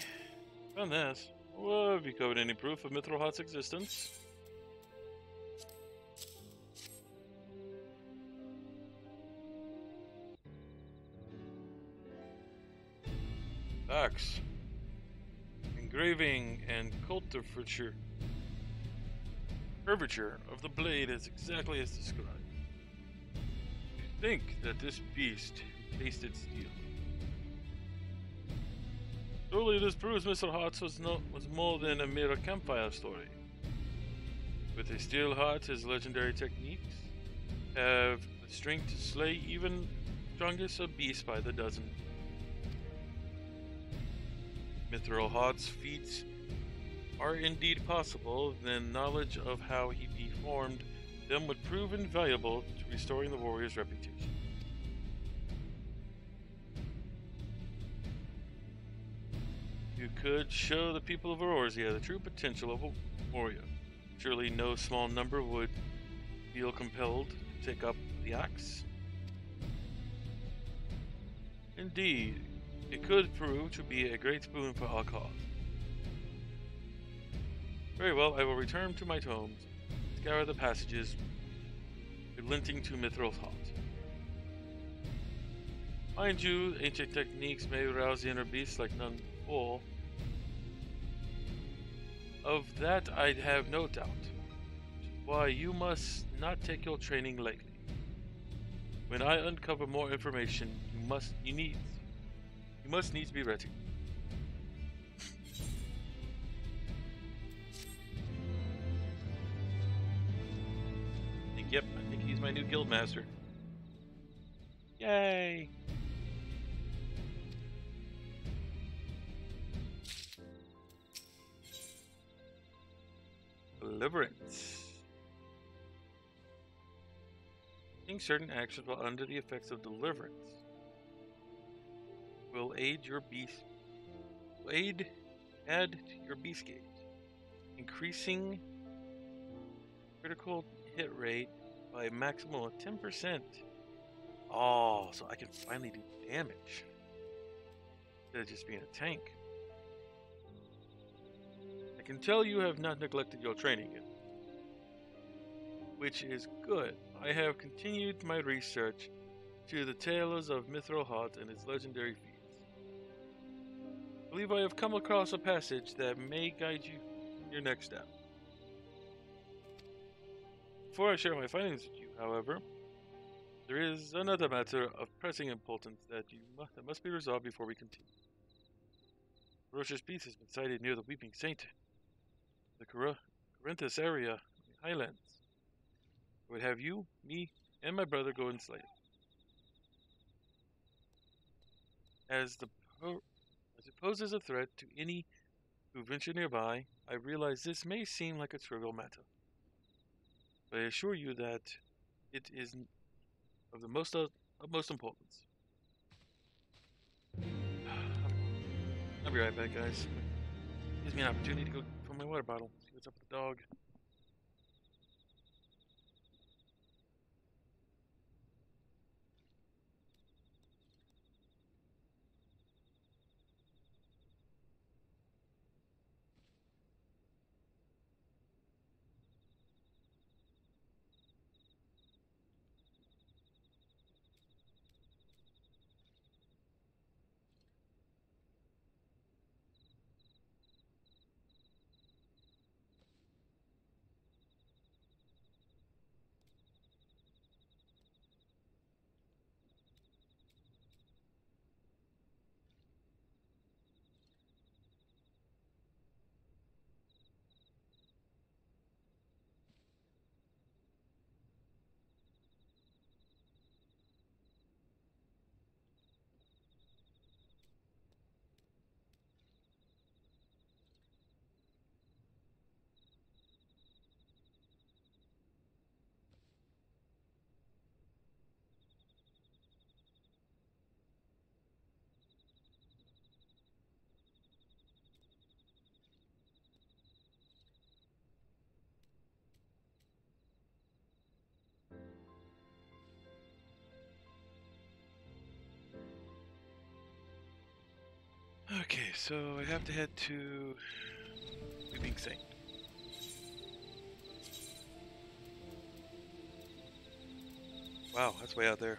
S1: found this. Well, have you covered any proof of Mithril existence? Facts. Engraving and cultivature. Curvature of the blade is exactly as described. You think that this beast tasted steel. Surely this proves Mr. Hearts was more than a mere campfire story. With his steel heart, his legendary techniques have the strength to slay even strongest of beasts by the dozen. Mithril Heart's feats are indeed possible, then knowledge of how he performed them would prove invaluable to restoring the warrior's reputation. You could show the people of Aurorsia the true potential of a warrior. Surely no small number would feel compelled to take up the axe. Indeed, it could prove to be a great boon for our cause. Very well, I will return to my tomes, scour the passages relenting to Mithril's heart. Mind you, ancient techniques may rouse the inner beast like none before. Of that I'd have no doubt. Why, you must not take your training lightly. When I uncover more information, you must needs be ready. Yep, I think he's my new guild master. Yay! Deliverance. Taking certain actions while under the effects of deliverance will add to your beast gauge, increasing critical hit rate by a maximum of 10%. Oh, so I can finally do damage instead of just being a tank. I can tell you have not neglected your training yet, which is good. I have continued my research to the tales of Mithril Heart and its legendary feats. I believe I have come across a passage that may guide you in your next step. Before I share my findings with you, however, there is another matter of pressing importance that must be resolved before we continue. A ferocious beast has been sighted near the Weeping Saint, the Corinthus area, the Highlands. I would have you, me, and my brother go and slay it. As as it poses a threat to any who venture nearby, I realize this may seem like a trivial matter, but I assure you that it is of the utmost importance. I'll be right back, guys. Gives me an opportunity to go fill my water bottle. See what's up with the dog. Okay, so I have to head to Weeping Saint. Wow, that's way out there.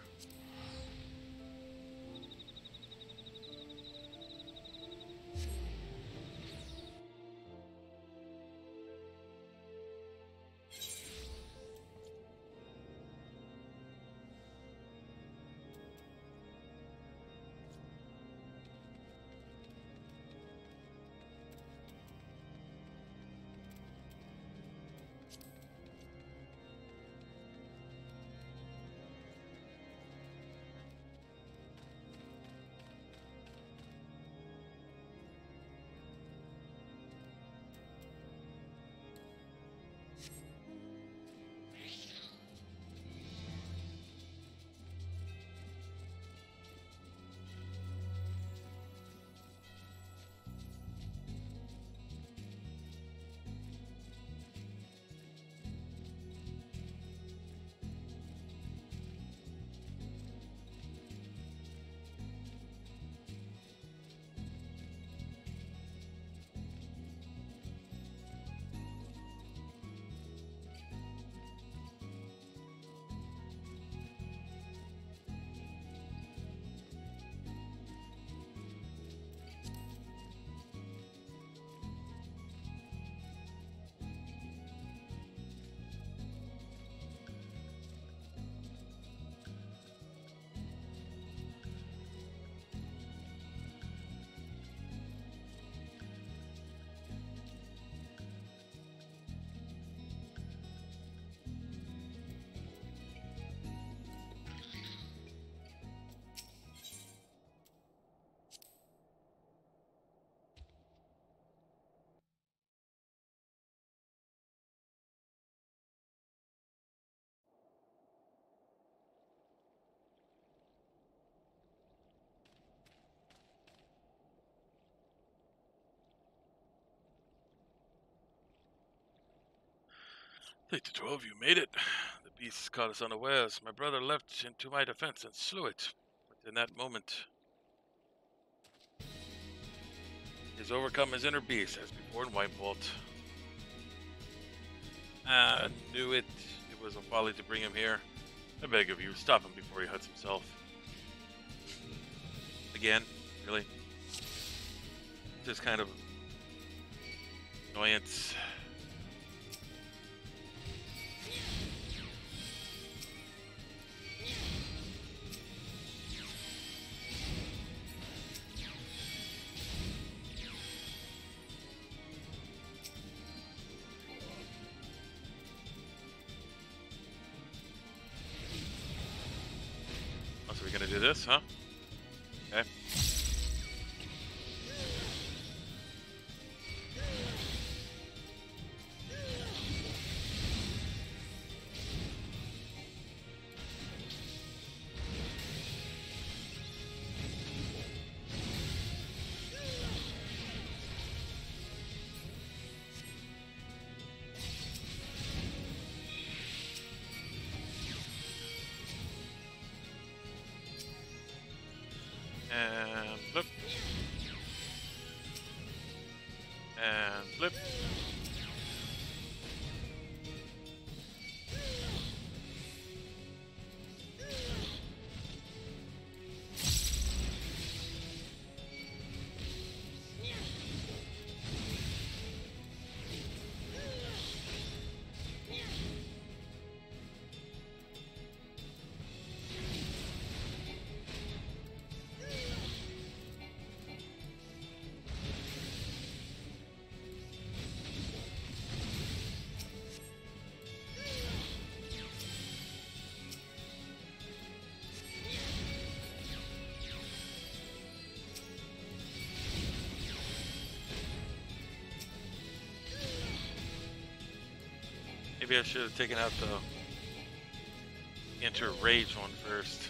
S1: Think the 12 of you made it. The beasts caught us unawares. My brother leapt into my defense and slew it. But in that moment, he has overcome his inner beast as before in Whitevault. I knew it. It was a folly to bring him here. I beg of you, stop him before he hurts himself. Again? Really? Just kind of annoyance. this, huh? Okay. And flip. And flip. Maybe I should have taken out the enter rage one first.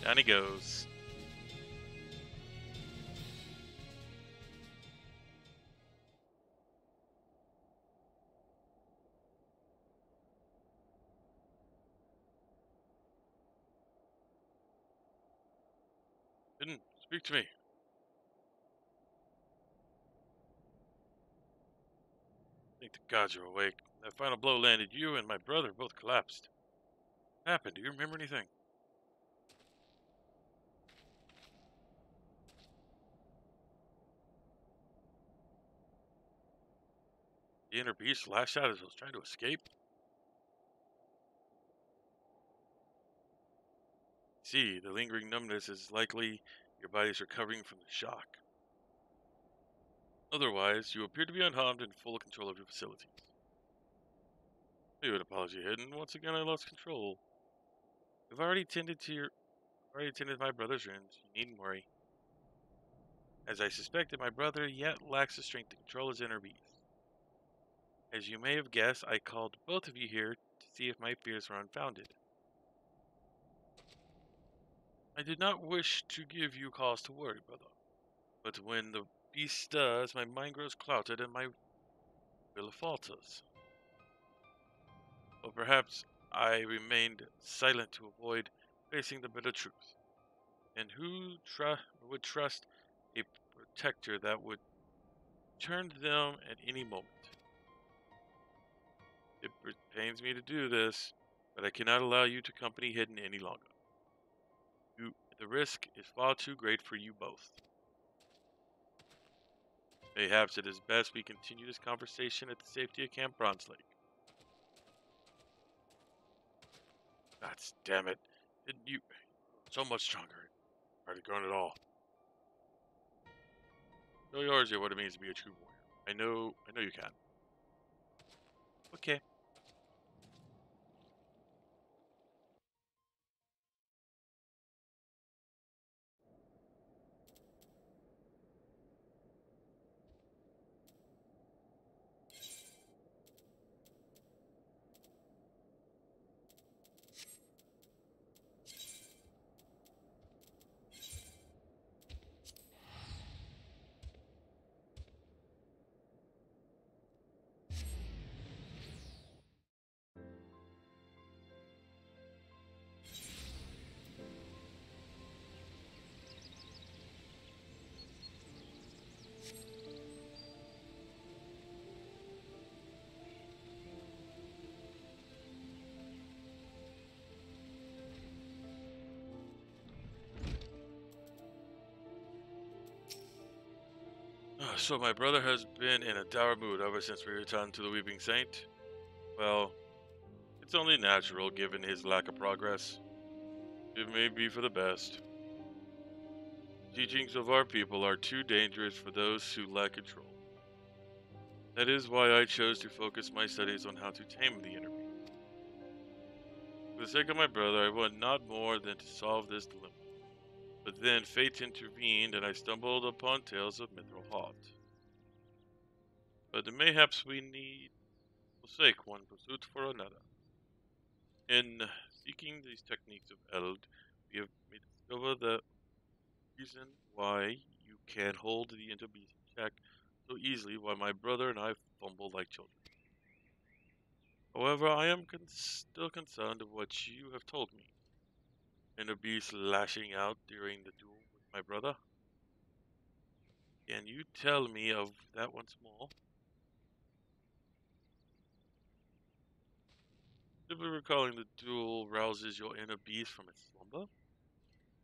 S1: Down he goes. Didn't speak to me. Think the gods are awake. That final blow landed. You and my brother both collapsed. What happened? Do you remember anything? The inner beast lashed out as it was trying to escape. See, the lingering numbness is likely your body's recovering from the shock. Otherwise, you appear to be unharmed and in full control of your facilities. Maybe an apology hidden. Once again, I lost control. I've already tended my brother's wounds. You needn't worry. As I suspected, my brother yet lacks the strength to control his inner beast. As you may have guessed, I called both of you here to see if my fears were unfounded. I did not wish to give you cause to worry, brother. But when the beast stirs, my mind grows clouded and my will falters. Or perhaps I remained silent to avoid facing the bitter truth. And who would trust a protector that would turn them at any moment? It pains me to do this, but I cannot allow you to company hidden any longer. The risk is far too great for you both. Perhaps it is best we continue this conversation at the safety of Camp Bronze Lake. God damn it. You so much stronger. Hardly grown at all. Show yours what it means to be a true warrior. I know you can. Okay. So my brother has been in a dour mood ever since we returned to the Weeping Saint. Well, it's only natural given his lack of progress. It may be for the best. Teachings of our people are too dangerous for those who lack control. That is why I chose to focus my studies on how to tame the inner beast. For the sake of my brother, I want not more than to solve this dilemma. But then fate intervened, and I stumbled upon tales of Mithril Halt. But mayhaps we need forsake one pursuit for another. In seeking these techniques of Eld, we have made discover the reason why you can hold the inner beast in check so easily, while my brother and I fumble like children. However, I am still concerned of what you have told me. Inner beast lashing out during the duel with my brother. Can you tell me of that once more? Simply recalling the duel rouses your inner beast from its slumber?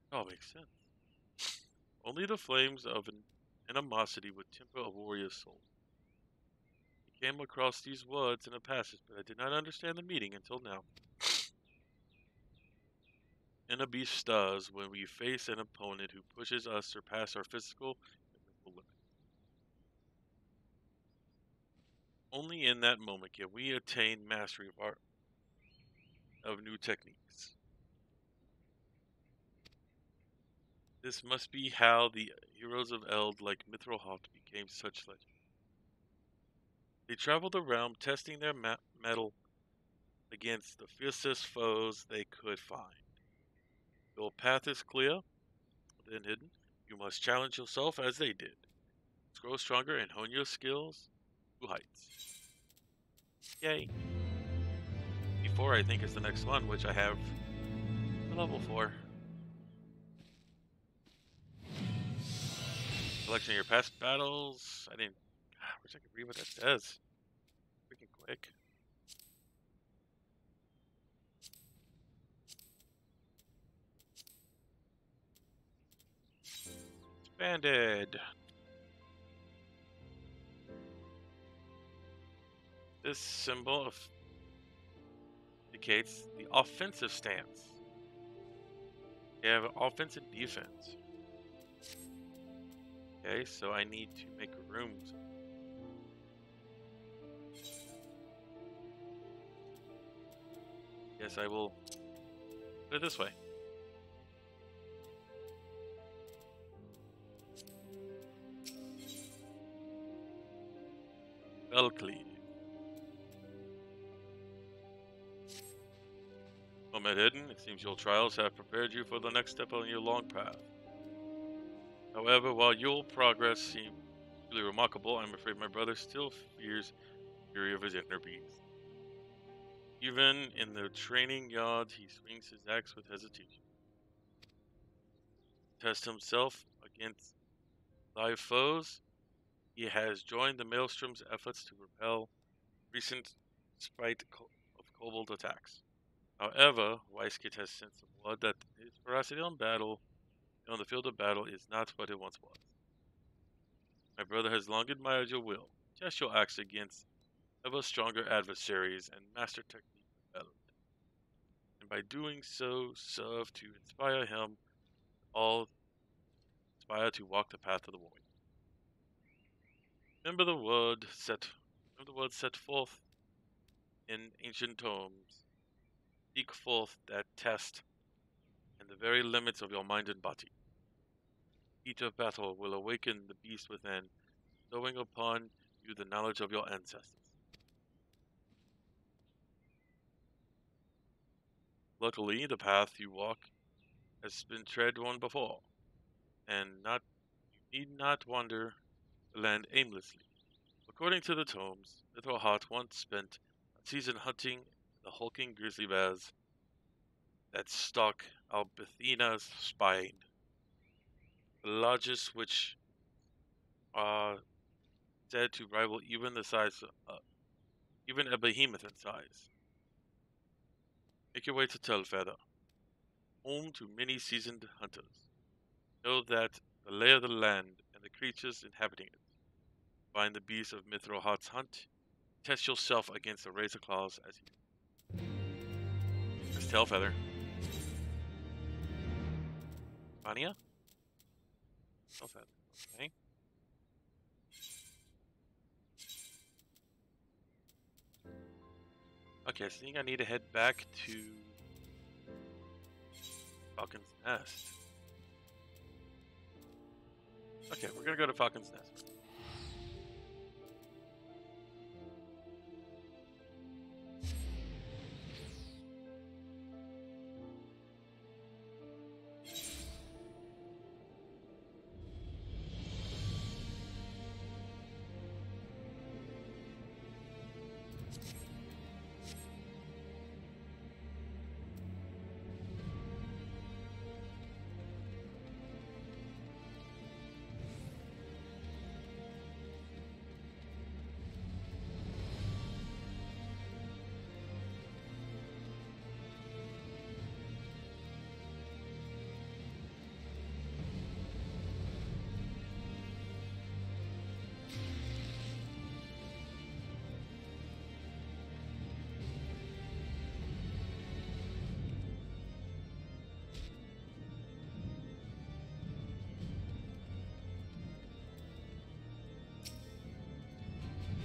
S1: It all makes sense. Only the flames of an animosity would temper a warrior's soul. I came across these words in a passage, but I did not understand the meaning until now. Inner beast stirs when we face an opponent who pushes us surpass our physical and mental limits. Only in that moment can we attain mastery of new techniques. This must be how the heroes of Eld like Mithril Halt became such legends. They traveled the realm testing their mettle against the fiercest foes they could find. Your path is clear, then hidden. You must challenge yourself as they did. Grow stronger and hone your skills to heights. Yay. E4 I think is the next one, which I have a level 4. Collection your past battles. I wish I could read what that says. Freaking quick. Expanded. This symbol indicates the offensive stance. You have offense and defense. Okay, so I need to make rooms. Yes, I will put it this way. Belcleve. Moment hidden, it seems your trials have prepared you for the next step on your long path. However, while your progress seems really remarkable, I'm afraid my brother still fears the fury of his inner beast. Even in the training yard, he swings his axe with hesitation. Test himself against thy foes, he has joined the Maelstrom's efforts to repel recent spite of kobold attacks. However, Weiskit has sent some word that his ferocity on the field of battle is not what it once was. My brother has long admired your will. Test your axe against ever stronger adversaries and master technique developed. And by doing so, serve to inspire him, all aspire to walk the path of the warrior. Remember the word set forth in ancient tomes. Seek forth that test and the very limits of your mind and body. Heat of battle will awaken the beast within, bestowing upon you the knowledge of your ancestors. Luckily, the path you walk has been tread on before, and you need not wander the land aimlessly. According to the tomes, Mithril Halt once spent a season hunting the hulking grizzly bears that stalk Albethina's spine, the largest which are said to rival even a behemoth in size. Make your way to Telfeather, home to many seasoned hunters. Know that the lay of the land and the creatures inhabiting it. Find the beast of Mithril Hot's hunt. Test yourself against the razor claws as you. This tail feather. Vania? Tail feather. Okay. Okay, so I think I need to head back to Falcon's Nest. Okay, we're gonna go to Falcon's Nest.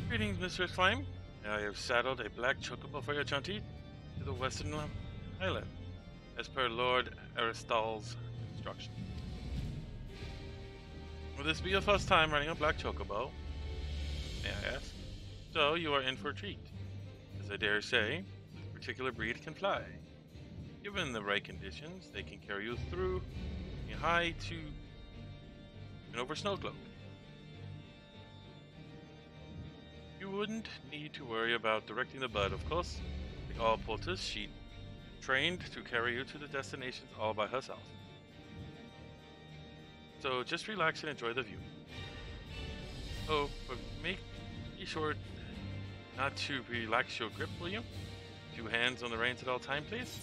S1: Greetings, Mr. Flame. I have saddled a black chocobo for your Chunty to the Western Island, as per Lord Aristal's instruction. Will this be your first time running a black chocobo? May I ask? So, you are in for a treat. As I dare say, this particular breed can fly. Given the right conditions, they can carry you through a high to and over snow cloak. You wouldn't need to worry about directing the bud, of course. Like all poultice, she trained to carry you to the destinations all by herself. So just relax and enjoy the view. Oh, but be sure not to relax your grip, will you? 2 hands on the reins at all time, please.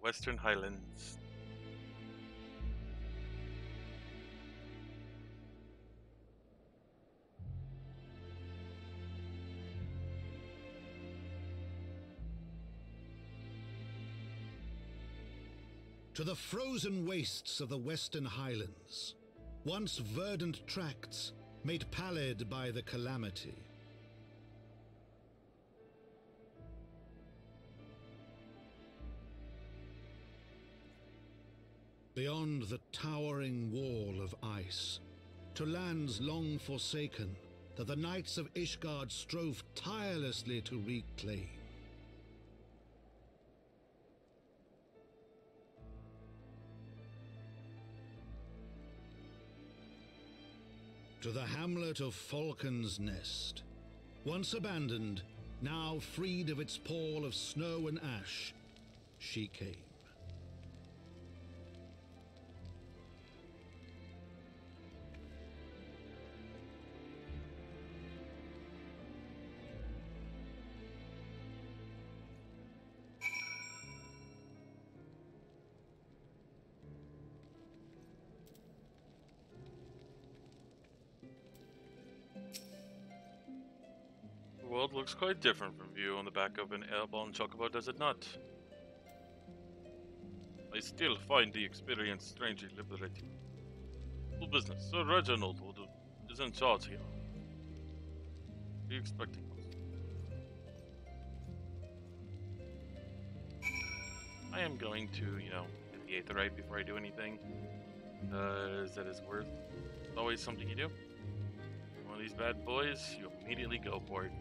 S1: Western Highlands.
S4: To the frozen wastes of the Western Highlands, once verdant tracts made pallid by the calamity. Beyond the towering wall of ice, to lands long forsaken that the knights of Ishgard strove tirelessly to reclaim. To the hamlet of Falcon's Nest, once abandoned, now freed of its pall of snow and ash, she came.
S1: The world looks quite different from view on the back of an airborne chocobo, does it not? I still find the experience strangely liberating. Full business. Sir Reginald is in charge here. Are you expecting us? I am going to, get the aetherite before I do anything. That is worth. Always something you do. One of these bad boys, you immediately go for it.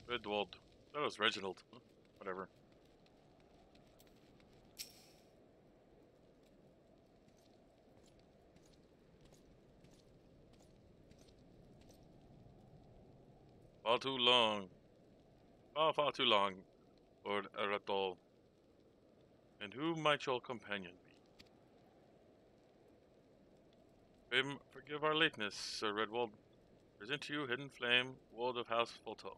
S1: Redwald. That was Reginald. Whatever. Far too long. Far too long, Lord Eratol. And who might your companion be? Forgive our lateness, Sir Redwald. Present to you Hidden Flame, Ward of House Folto.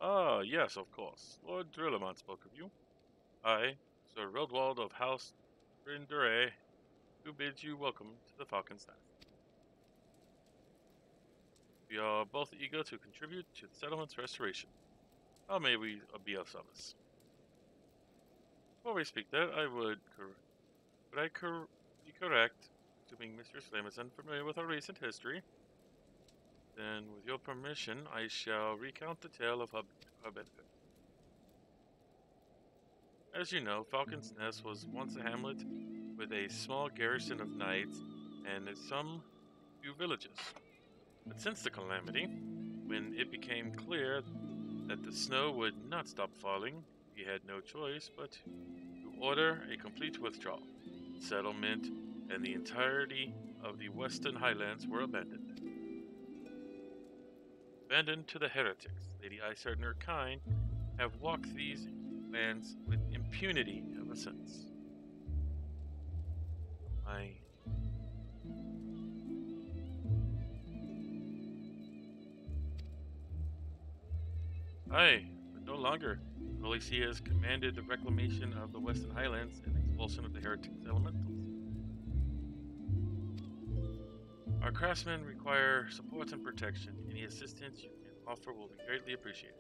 S1: Ah, yes, of course. Lord Drillamont spoke of you. I, Sir Redwald of House Brindere, who bids you welcome to the Falcon's Nest. We are both eager to contribute to the settlement's restoration. How may we be of service? Before we speak that, be correct, assuming Mistress Flame is unfamiliar with our recent history? Then, with your permission, I shall recount the tale of her benefit. As you know, Falcon's Nest was once a hamlet with a small garrison of knights and some few villages. But since the calamity, when it became clear that the snow would not stop falling, we had no choice but to order a complete withdrawal. Settlement and the entirety of the Western Highlands were abandoned. Abandoned to the heretics, Lady Icehart and her kind have walked these lands with impunity ever since. Aye, but no longer. Holy See has commanded the reclamation of the Western Highlands and expulsion of the heretic elementals. Our craftsmen require support and protection. Any assistance you can offer will be greatly appreciated.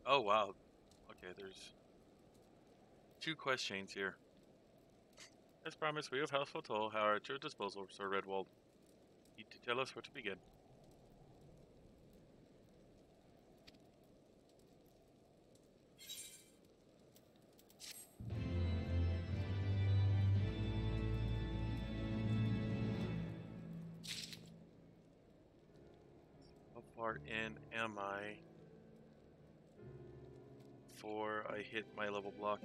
S1: Oh wow. Okay, there's 2 quest chains here. As promised, we of House Foretold are at your disposal, Sir Redwald. Need to tell us where to begin. How far in am I before I hit my level block?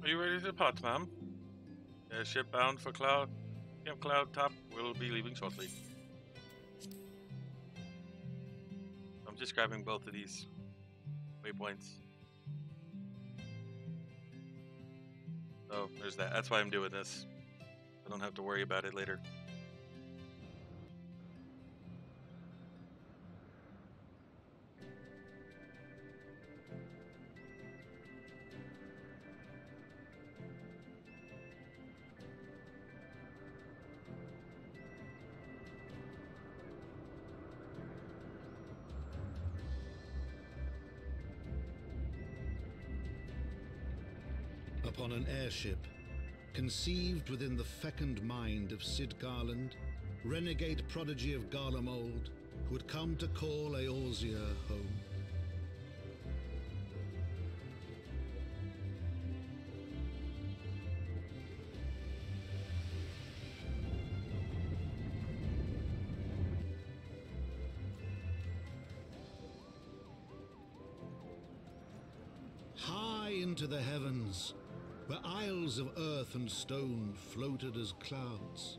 S1: Are you ready to depart, ma'am? Ship bound for Camp Cloud Top will be leaving shortly. I'm just grabbing both of these waypoints. Oh, there's that. That's why I'm doing this. I don't have to worry about it later.
S4: Upon an airship, conceived within the fecund mind of Sid Garland, renegade prodigy of Garlemald, who had come to call Eorzea home. High into the heavens, where isles of earth and stone floated as clouds,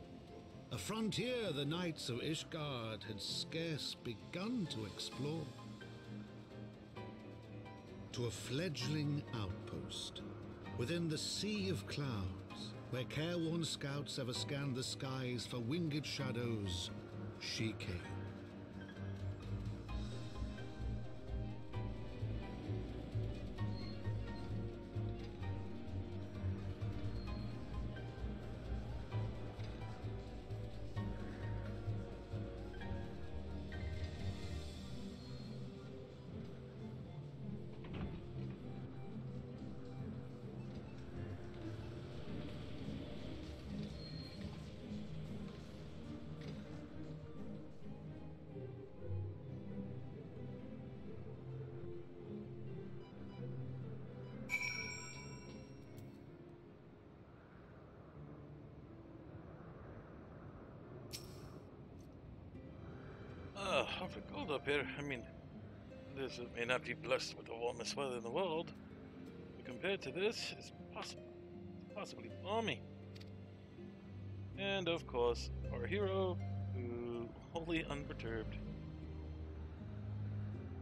S4: a frontier the knights of Ishgard had scarce begun to explore. To a fledgling outpost within the sea of clouds, where careworn scouts ever scanned the skies for winged shadows, she came.
S1: Awfully cold up here. I mean, this may not be blessed with the warmest weather in the world, but compared to this, it's possibly balmy. And of course, our hero, who wholly unperturbed.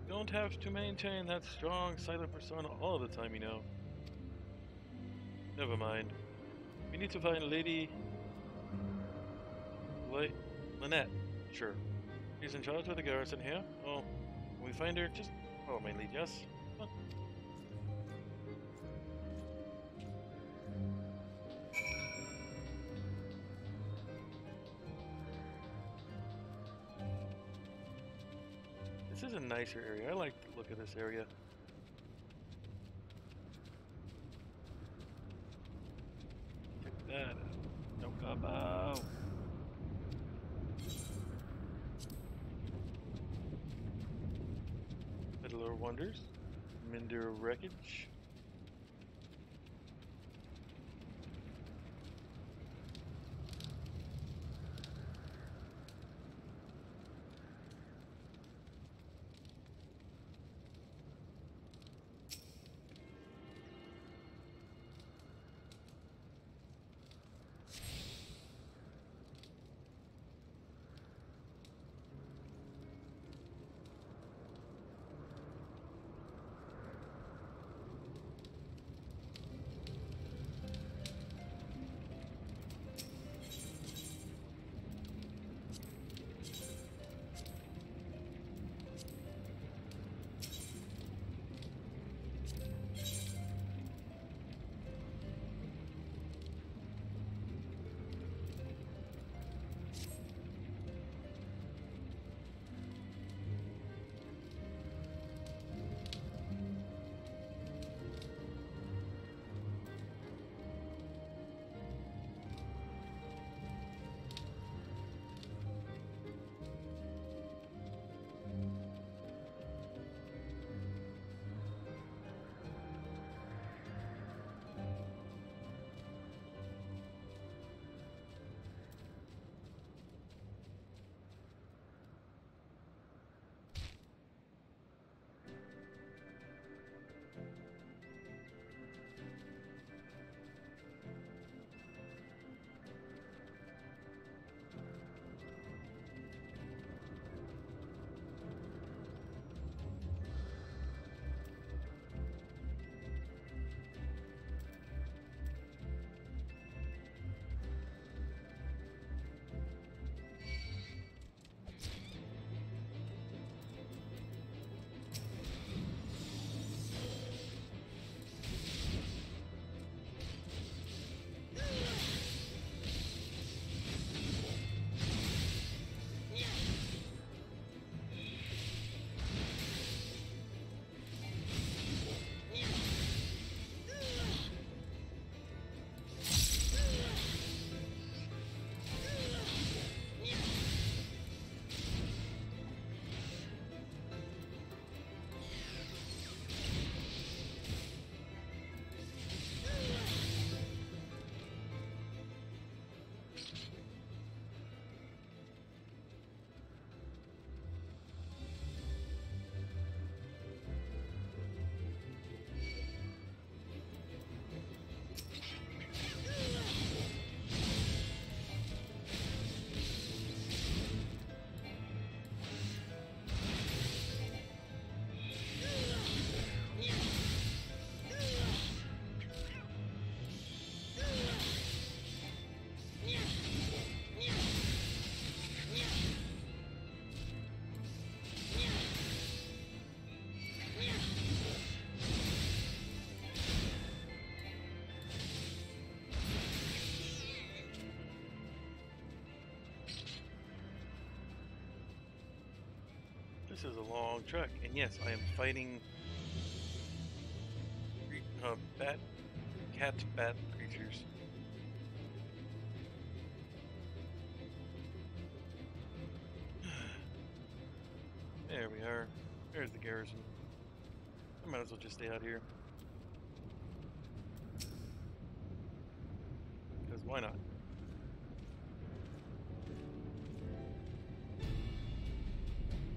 S1: You don't have to maintain that strong, silent persona all the time, you know. Never mind. We need to find Lady Lynette. Sure. She's in charge of the garrison here. Oh, when we find her, just follow my lead, yes? Come on. This is a nicer area. I like the look of this area. Check that out. No kabao. Peddler Wonders, Minder Wreckage. This is a long trek, and yes, I am fighting bat creatures. There we are. There's the garrison. I might as well just stay out here. Because why not?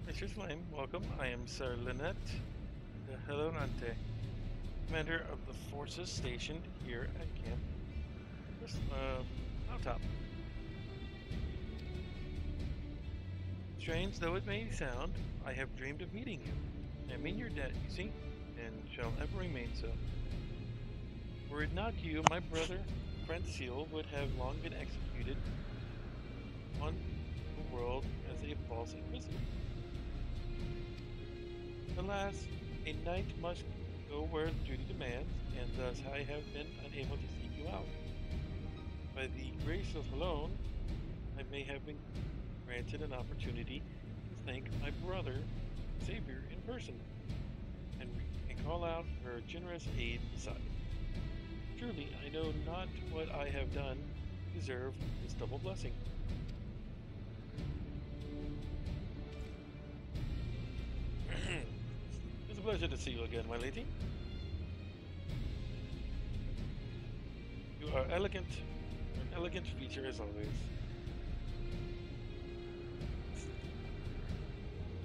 S1: Mr. Flame, welcome. I am Sir Lynette de Helorante, commander of the forces stationed here at Camp Mountaintop. Strange though it may sound, I have dreamed of meeting you. I am in your debt, you see, and shall ever remain so. Were it not you, my brother, Friend Seal, would have long been executed on the world as a false inquisitor. Alas, a knight must go where duty demands, and thus I have been unable to seek you out. By the grace of Malone, I may have been granted an opportunity to thank my brother, Xavier, in person, and call out for generous aid beside. Truly, I know not what I have done to deserve this double blessing. It's a pleasure to see you again, my lady. You are elegant, an elegant feature as always.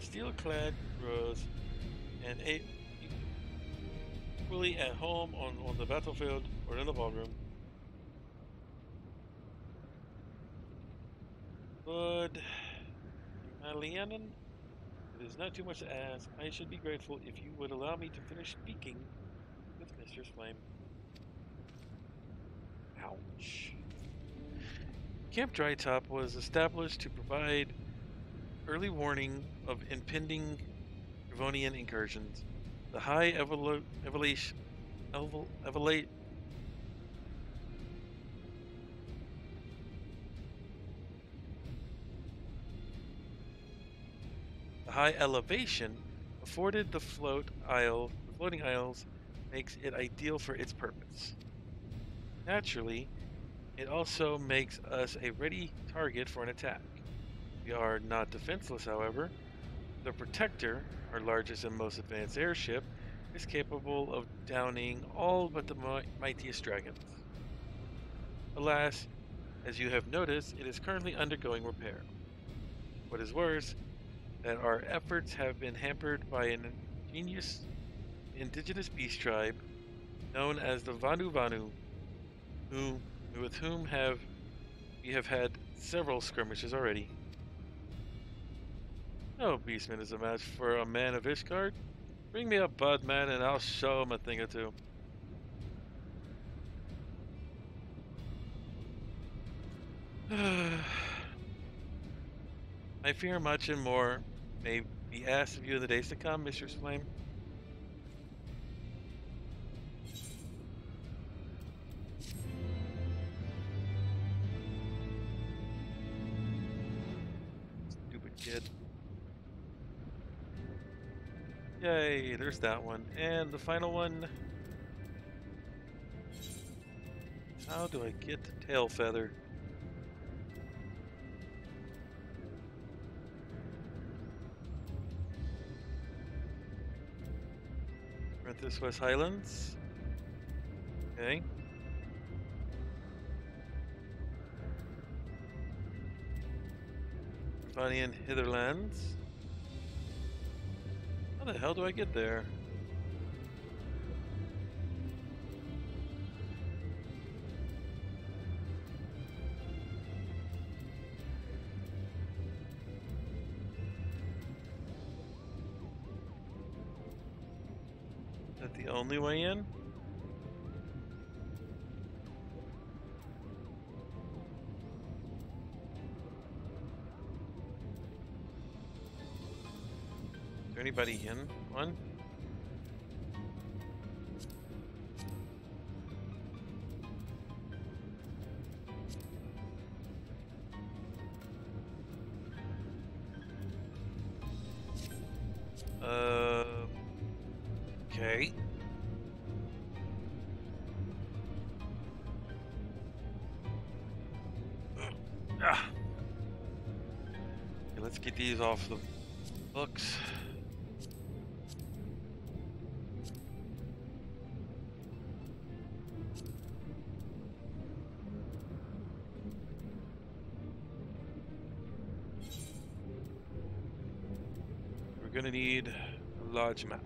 S1: Steel-clad rose and equally at home on the battlefield or in the ballroom. But, Malianan, it is not too much to ask. I should be grateful if you would allow me to finish speaking with Mr. Flame. Ouch. Camp Drytop was established to provide early warning of impending Drevonian incursions. The high elevation afforded the floating isles makes it ideal for its purpose. Naturally, it also makes us a ready target for an attack. We are not defenseless, however. The Protector, our largest and most advanced airship, is capable of downing all but the mightiest dragons. Alas, as you have noticed, it is currently undergoing repair. What is worse, that our efforts have been hampered by an ingenious indigenous beast tribe known as the Vanu Vanu, with whom we have had several skirmishes already. No beastman is a match for a man of Ishgard. Bring me a Budman and I'll show him a thing or two. I fear much and more may be asked of you in the days to come, Mr. Flame. Stupid kid. Yay, there's that one. And the final one. How do I get the tail feather? This West Highlands. Okay. Drevonian Hitherlands. How the hell do I get there? The only way in? Is there anybody in one? Okay. Ah. Okay, let's get these off the books. We're gonna need a large map.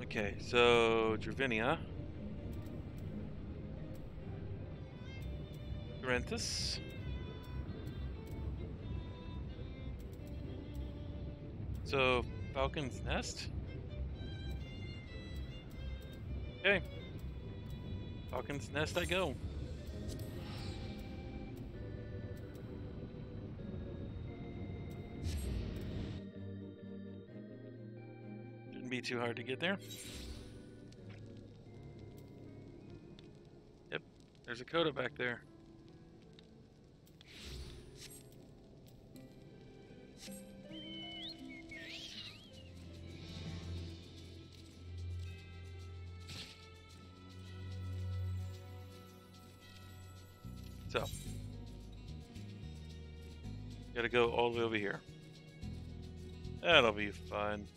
S1: Okay, so Dravinia, Durantis, so Falcon's Nest. Okay, Falcon's Nest I go. Shouldn't be too hard to get there. Yep, there's a coda back there. So, gotta go all the way over here. That'll be fun.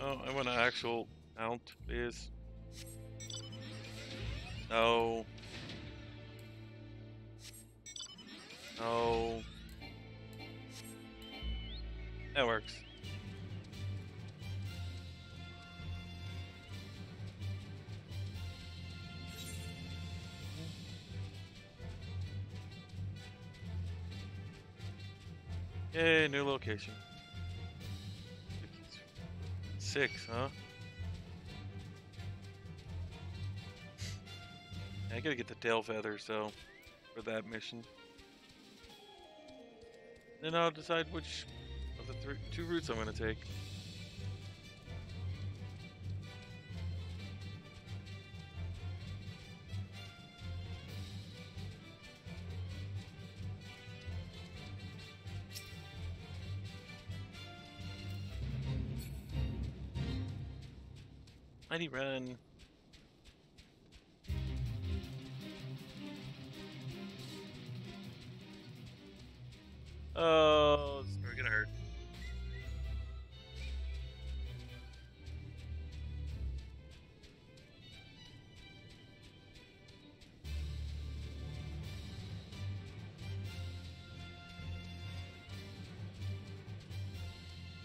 S1: Oh, I want an actual mount, please. No. No. That works. Yay, new location. 6, huh? I gotta get the tail feather, so for that mission. Then I'll decide which of the two routes I'm gonna take. Mighty run. Oh, it's gonna hurt.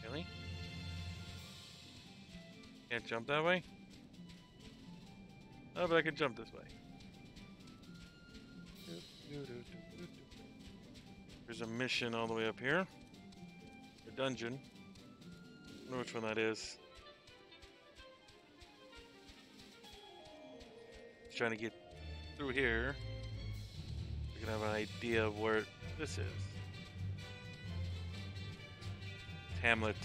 S1: Really? Can't jump that way? Oh, but I can jump this way. There's a mission all the way up here. A dungeon. I don't know which one that is. Just trying to get through here. We can have an idea of where this is. Hamlet.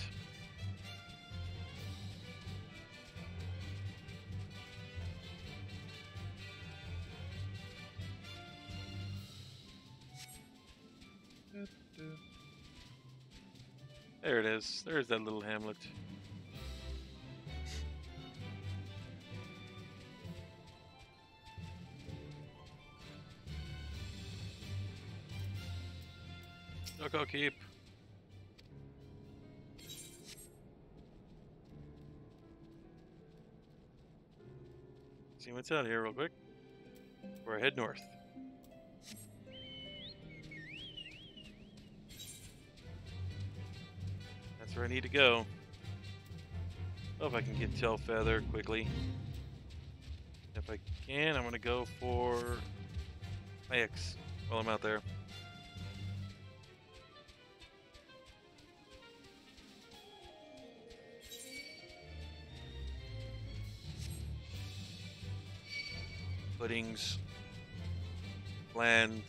S1: There it is. There's that little hamlet. Look, I'll keep. See what's out here real quick. Or head north. That's where I need to go. Oh, if I can get tail feather quickly. If I can, I'm gonna go for my X while I'm out there. Puddings, plans,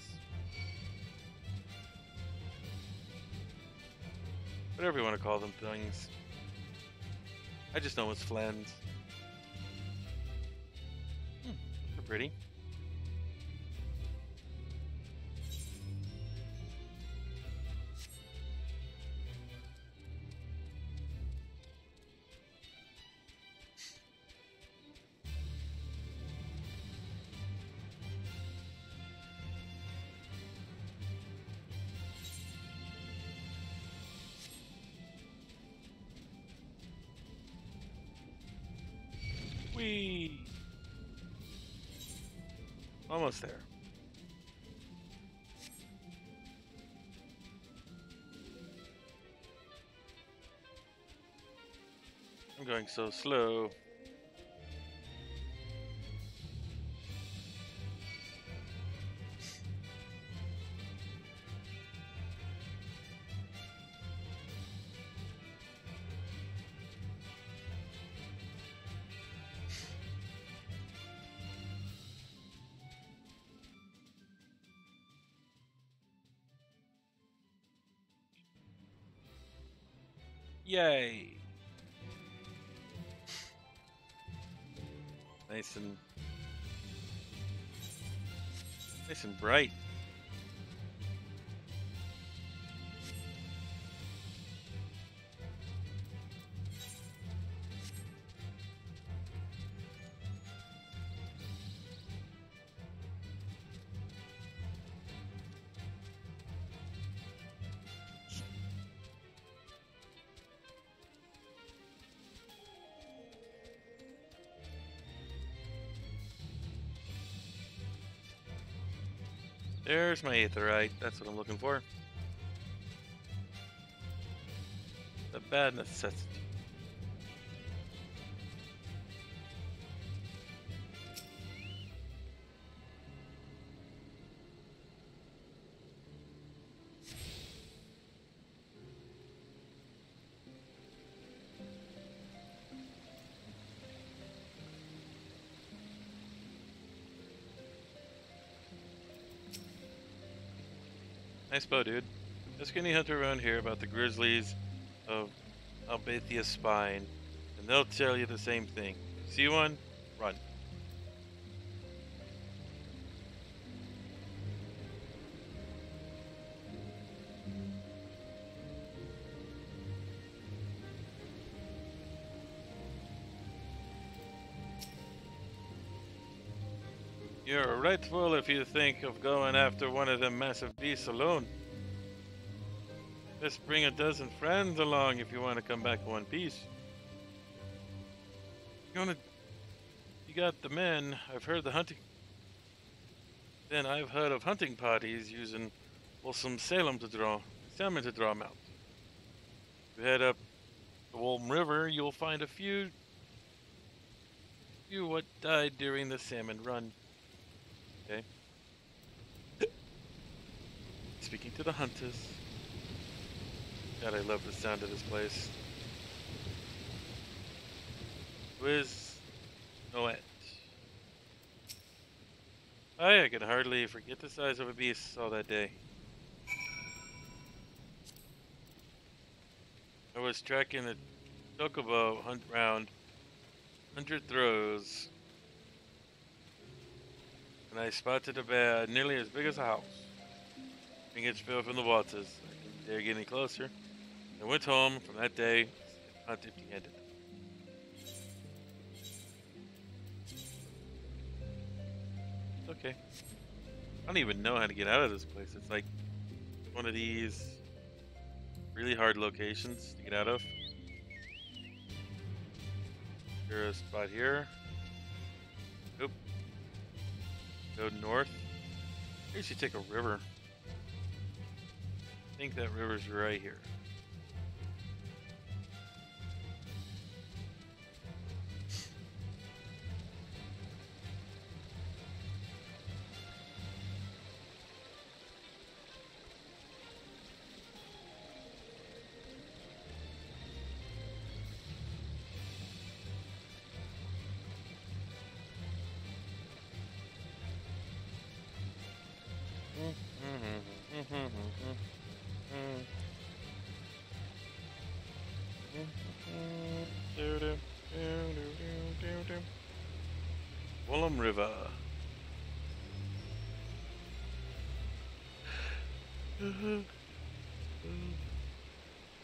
S1: whatever you want to call them things. I just know it's flans. They're pretty. Whee! Almost there. I'm going so slow. Yay! Nice and bright. There's my aetherite. That's what I'm looking for. The bad necessity. Nice bow, dude. Ask any hunter around here about the grizzlies of Albathia Spine, and they'll tell you the same thing. See one? Run. You're a right fool if you think of going after one of them massive beasts alone. Just bring a dozen friends along if you want to come back in one piece. You got the men. I've heard of hunting parties using some salmon to draw them out. If you head up the Wolm River, you'll find a few what died during the salmon run. Okay. Speaking to the hunters. God, I love the sound of this place. Whiz Noet. I could hardly forget the size of a beast all that day. I was tracking a chocobo hunt round 100 throws, and I spotted a bear nearly as big as a house. Fingers fell from the waters. I didn't dare get any closer. I went home from that day, hunt empty-handed. Okay. I don't even know how to get out of this place. It's like one of these really hard locations to get out of. There's a spot here. Oop. Go north. I should take a river. I think that river's right here. Wolm River.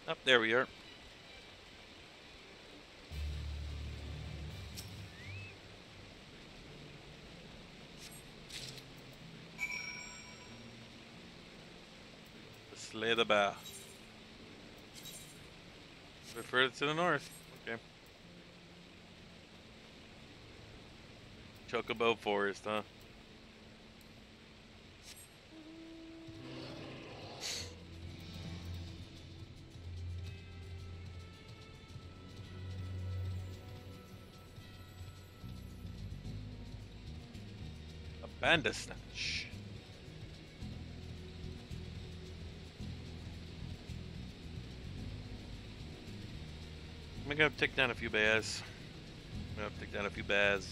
S1: Up there we are. Slay the bear. We're further to the north. Okay. Chocobo Forest, huh? A Bandersnatch. I'm gonna take down a few bears. I'm gonna take down a few bears.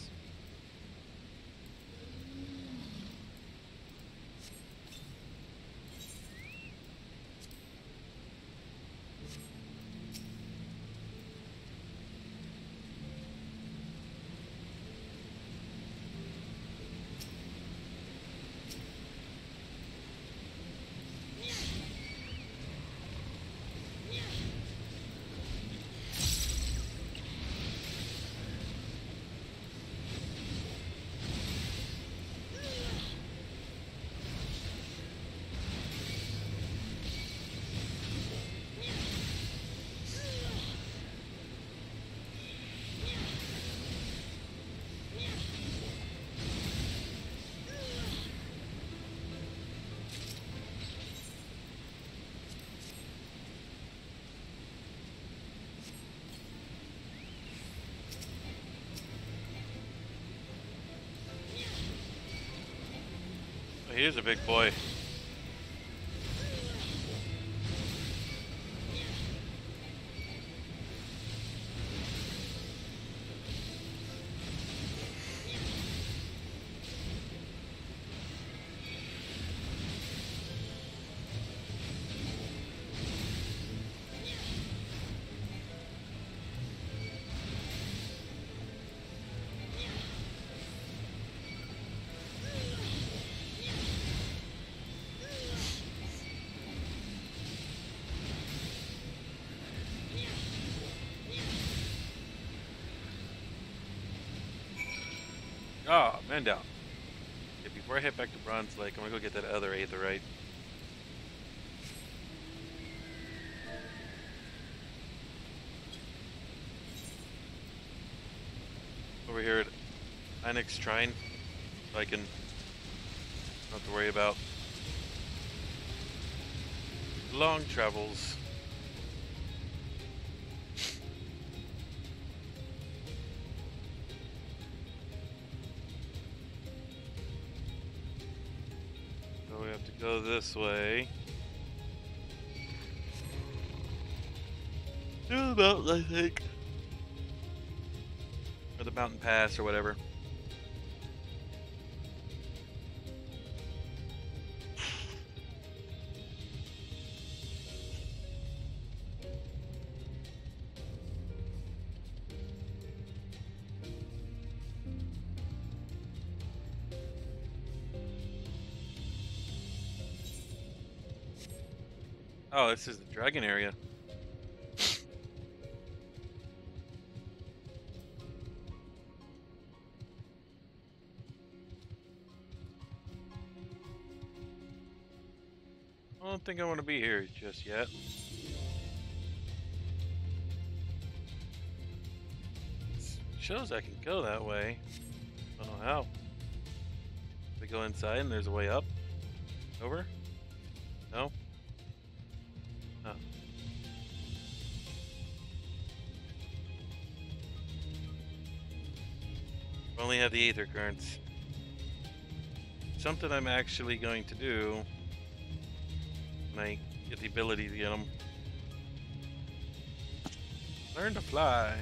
S1: He is a big boy. Ah, man down. Okay, before I head back to Bronze Lake, I'm gonna go get that other Aetherite. Over here at Onyx Shrine, so I can not have to worry about long travels. So we have to go this way. To the mountain, I think. Or the mountain pass or whatever. Oh, this is the dragon area. I don't think I want to be here just yet. It shows I can go that way. I don't know how. If I go inside and there's a way up? Over? No? Huh. Only have the Aether Currents. Something I'm actually going to do when I get the ability to get them. Learn to fly.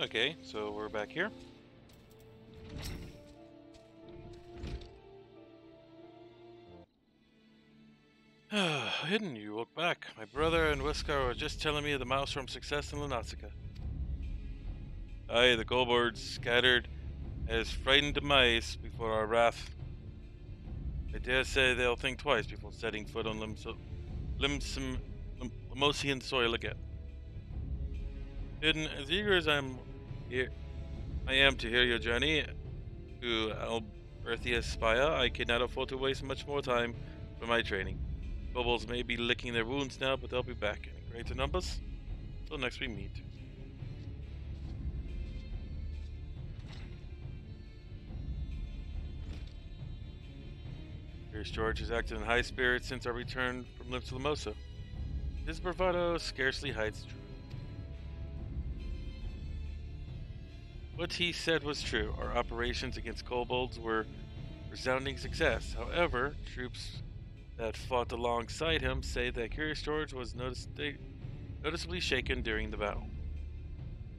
S1: Okay, so we're back here. Hidden, you woke back. My brother and Wesker were just telling me of the Maelstrom success in Lunatica. Aye, the kobolds scattered as frightened mice before our wrath. I dare say they'll think twice before setting foot on Limosian soil again. Hidden, as eager as I am to hear your journey to Alberthia Spire, I cannot afford to waste much more time for my training. Kobolds may be licking their wounds now, but they'll be back in greater numbers. Till next we meet. Here's George has acted in high spirits since our return from Liv to Limosa. His bravado scarcely hides the truth. What he said was true. Our operations against kobolds were resounding success. However, troops that fought alongside him say that Curious George was noticeably shaken during the battle,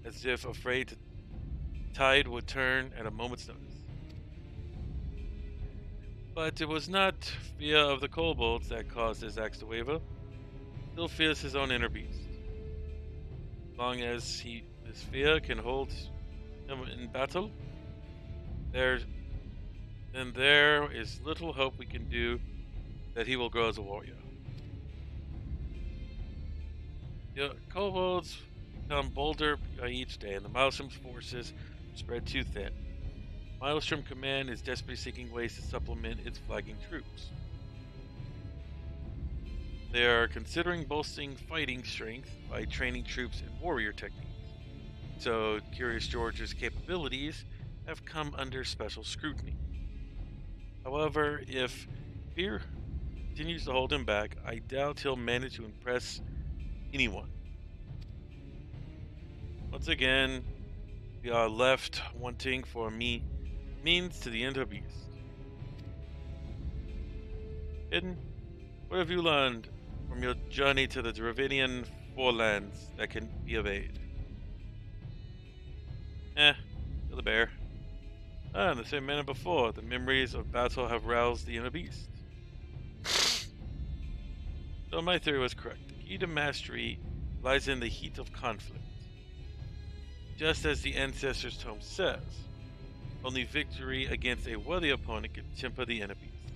S1: as if afraid the tide would turn at a moment's notice. But it was not fear of the kobolds that caused his axe to waver. Still fears his own inner beast. As long as his fear can hold him in battle, there is little hope we can do that he will grow as a warrior. The kobolds become bolder by each day, and the Maelstrom's forces spread too thin. Maelstrom Command is desperately seeking ways to supplement its flagging troops. They are considering bolstering fighting strength by training troops in warrior techniques. So Curious George's capabilities have come under special scrutiny. However, if fear continues to hold him back, I doubt he'll manage to impress anyone. Once again, we are left wanting for means to the end of beast. Hidden, what have you learned from your journey to the Dravidian forelands that can be of aid? Kill the bear. In the same manner before, the memories of battle have roused the inner beast. So my theory was correct. The key to mastery lies in the heat of conflict. Just as the Ancestor's Tome says, only victory against a worthy opponent can temper the inner beast.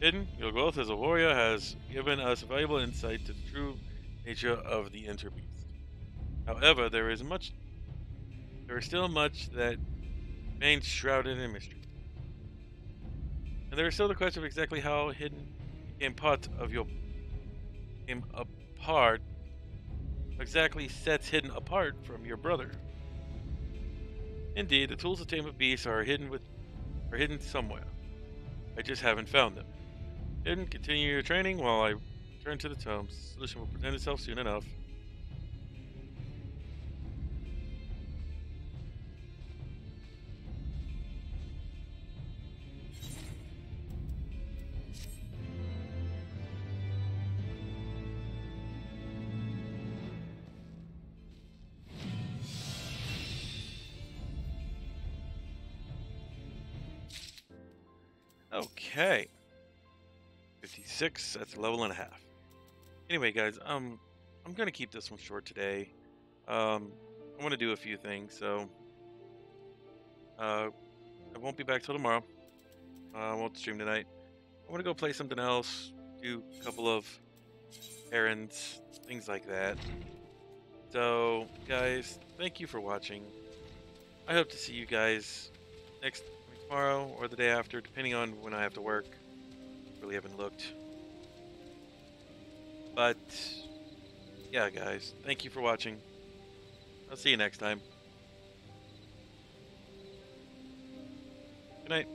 S1: Hidden, your growth as a warrior has given us valuable insight to the true nature of the inner beast. However, there is still much that remains shrouded in mystery. And there is still the question of exactly how Hidden exactly sets Hidden apart from your brother. Indeed, the tools to tame a beast are hidden somewhere. I just haven't found them. Hidden, continue your training while I return to the tomes. The solution will present itself soon enough. Okay. 56, that's a level and a half. Anyway, guys, I'm gonna keep this one short today. I want to do a few things, so I won't be back till tomorrow. I won't stream tonight. I want to go play something else, do a couple of errands, things like that. So, guys, thank you for watching. I hope to see you guys tomorrow or the day after, depending on when I have to work. Really haven't looked. But, yeah, guys, thank you for watching. I'll see you next time. Good night.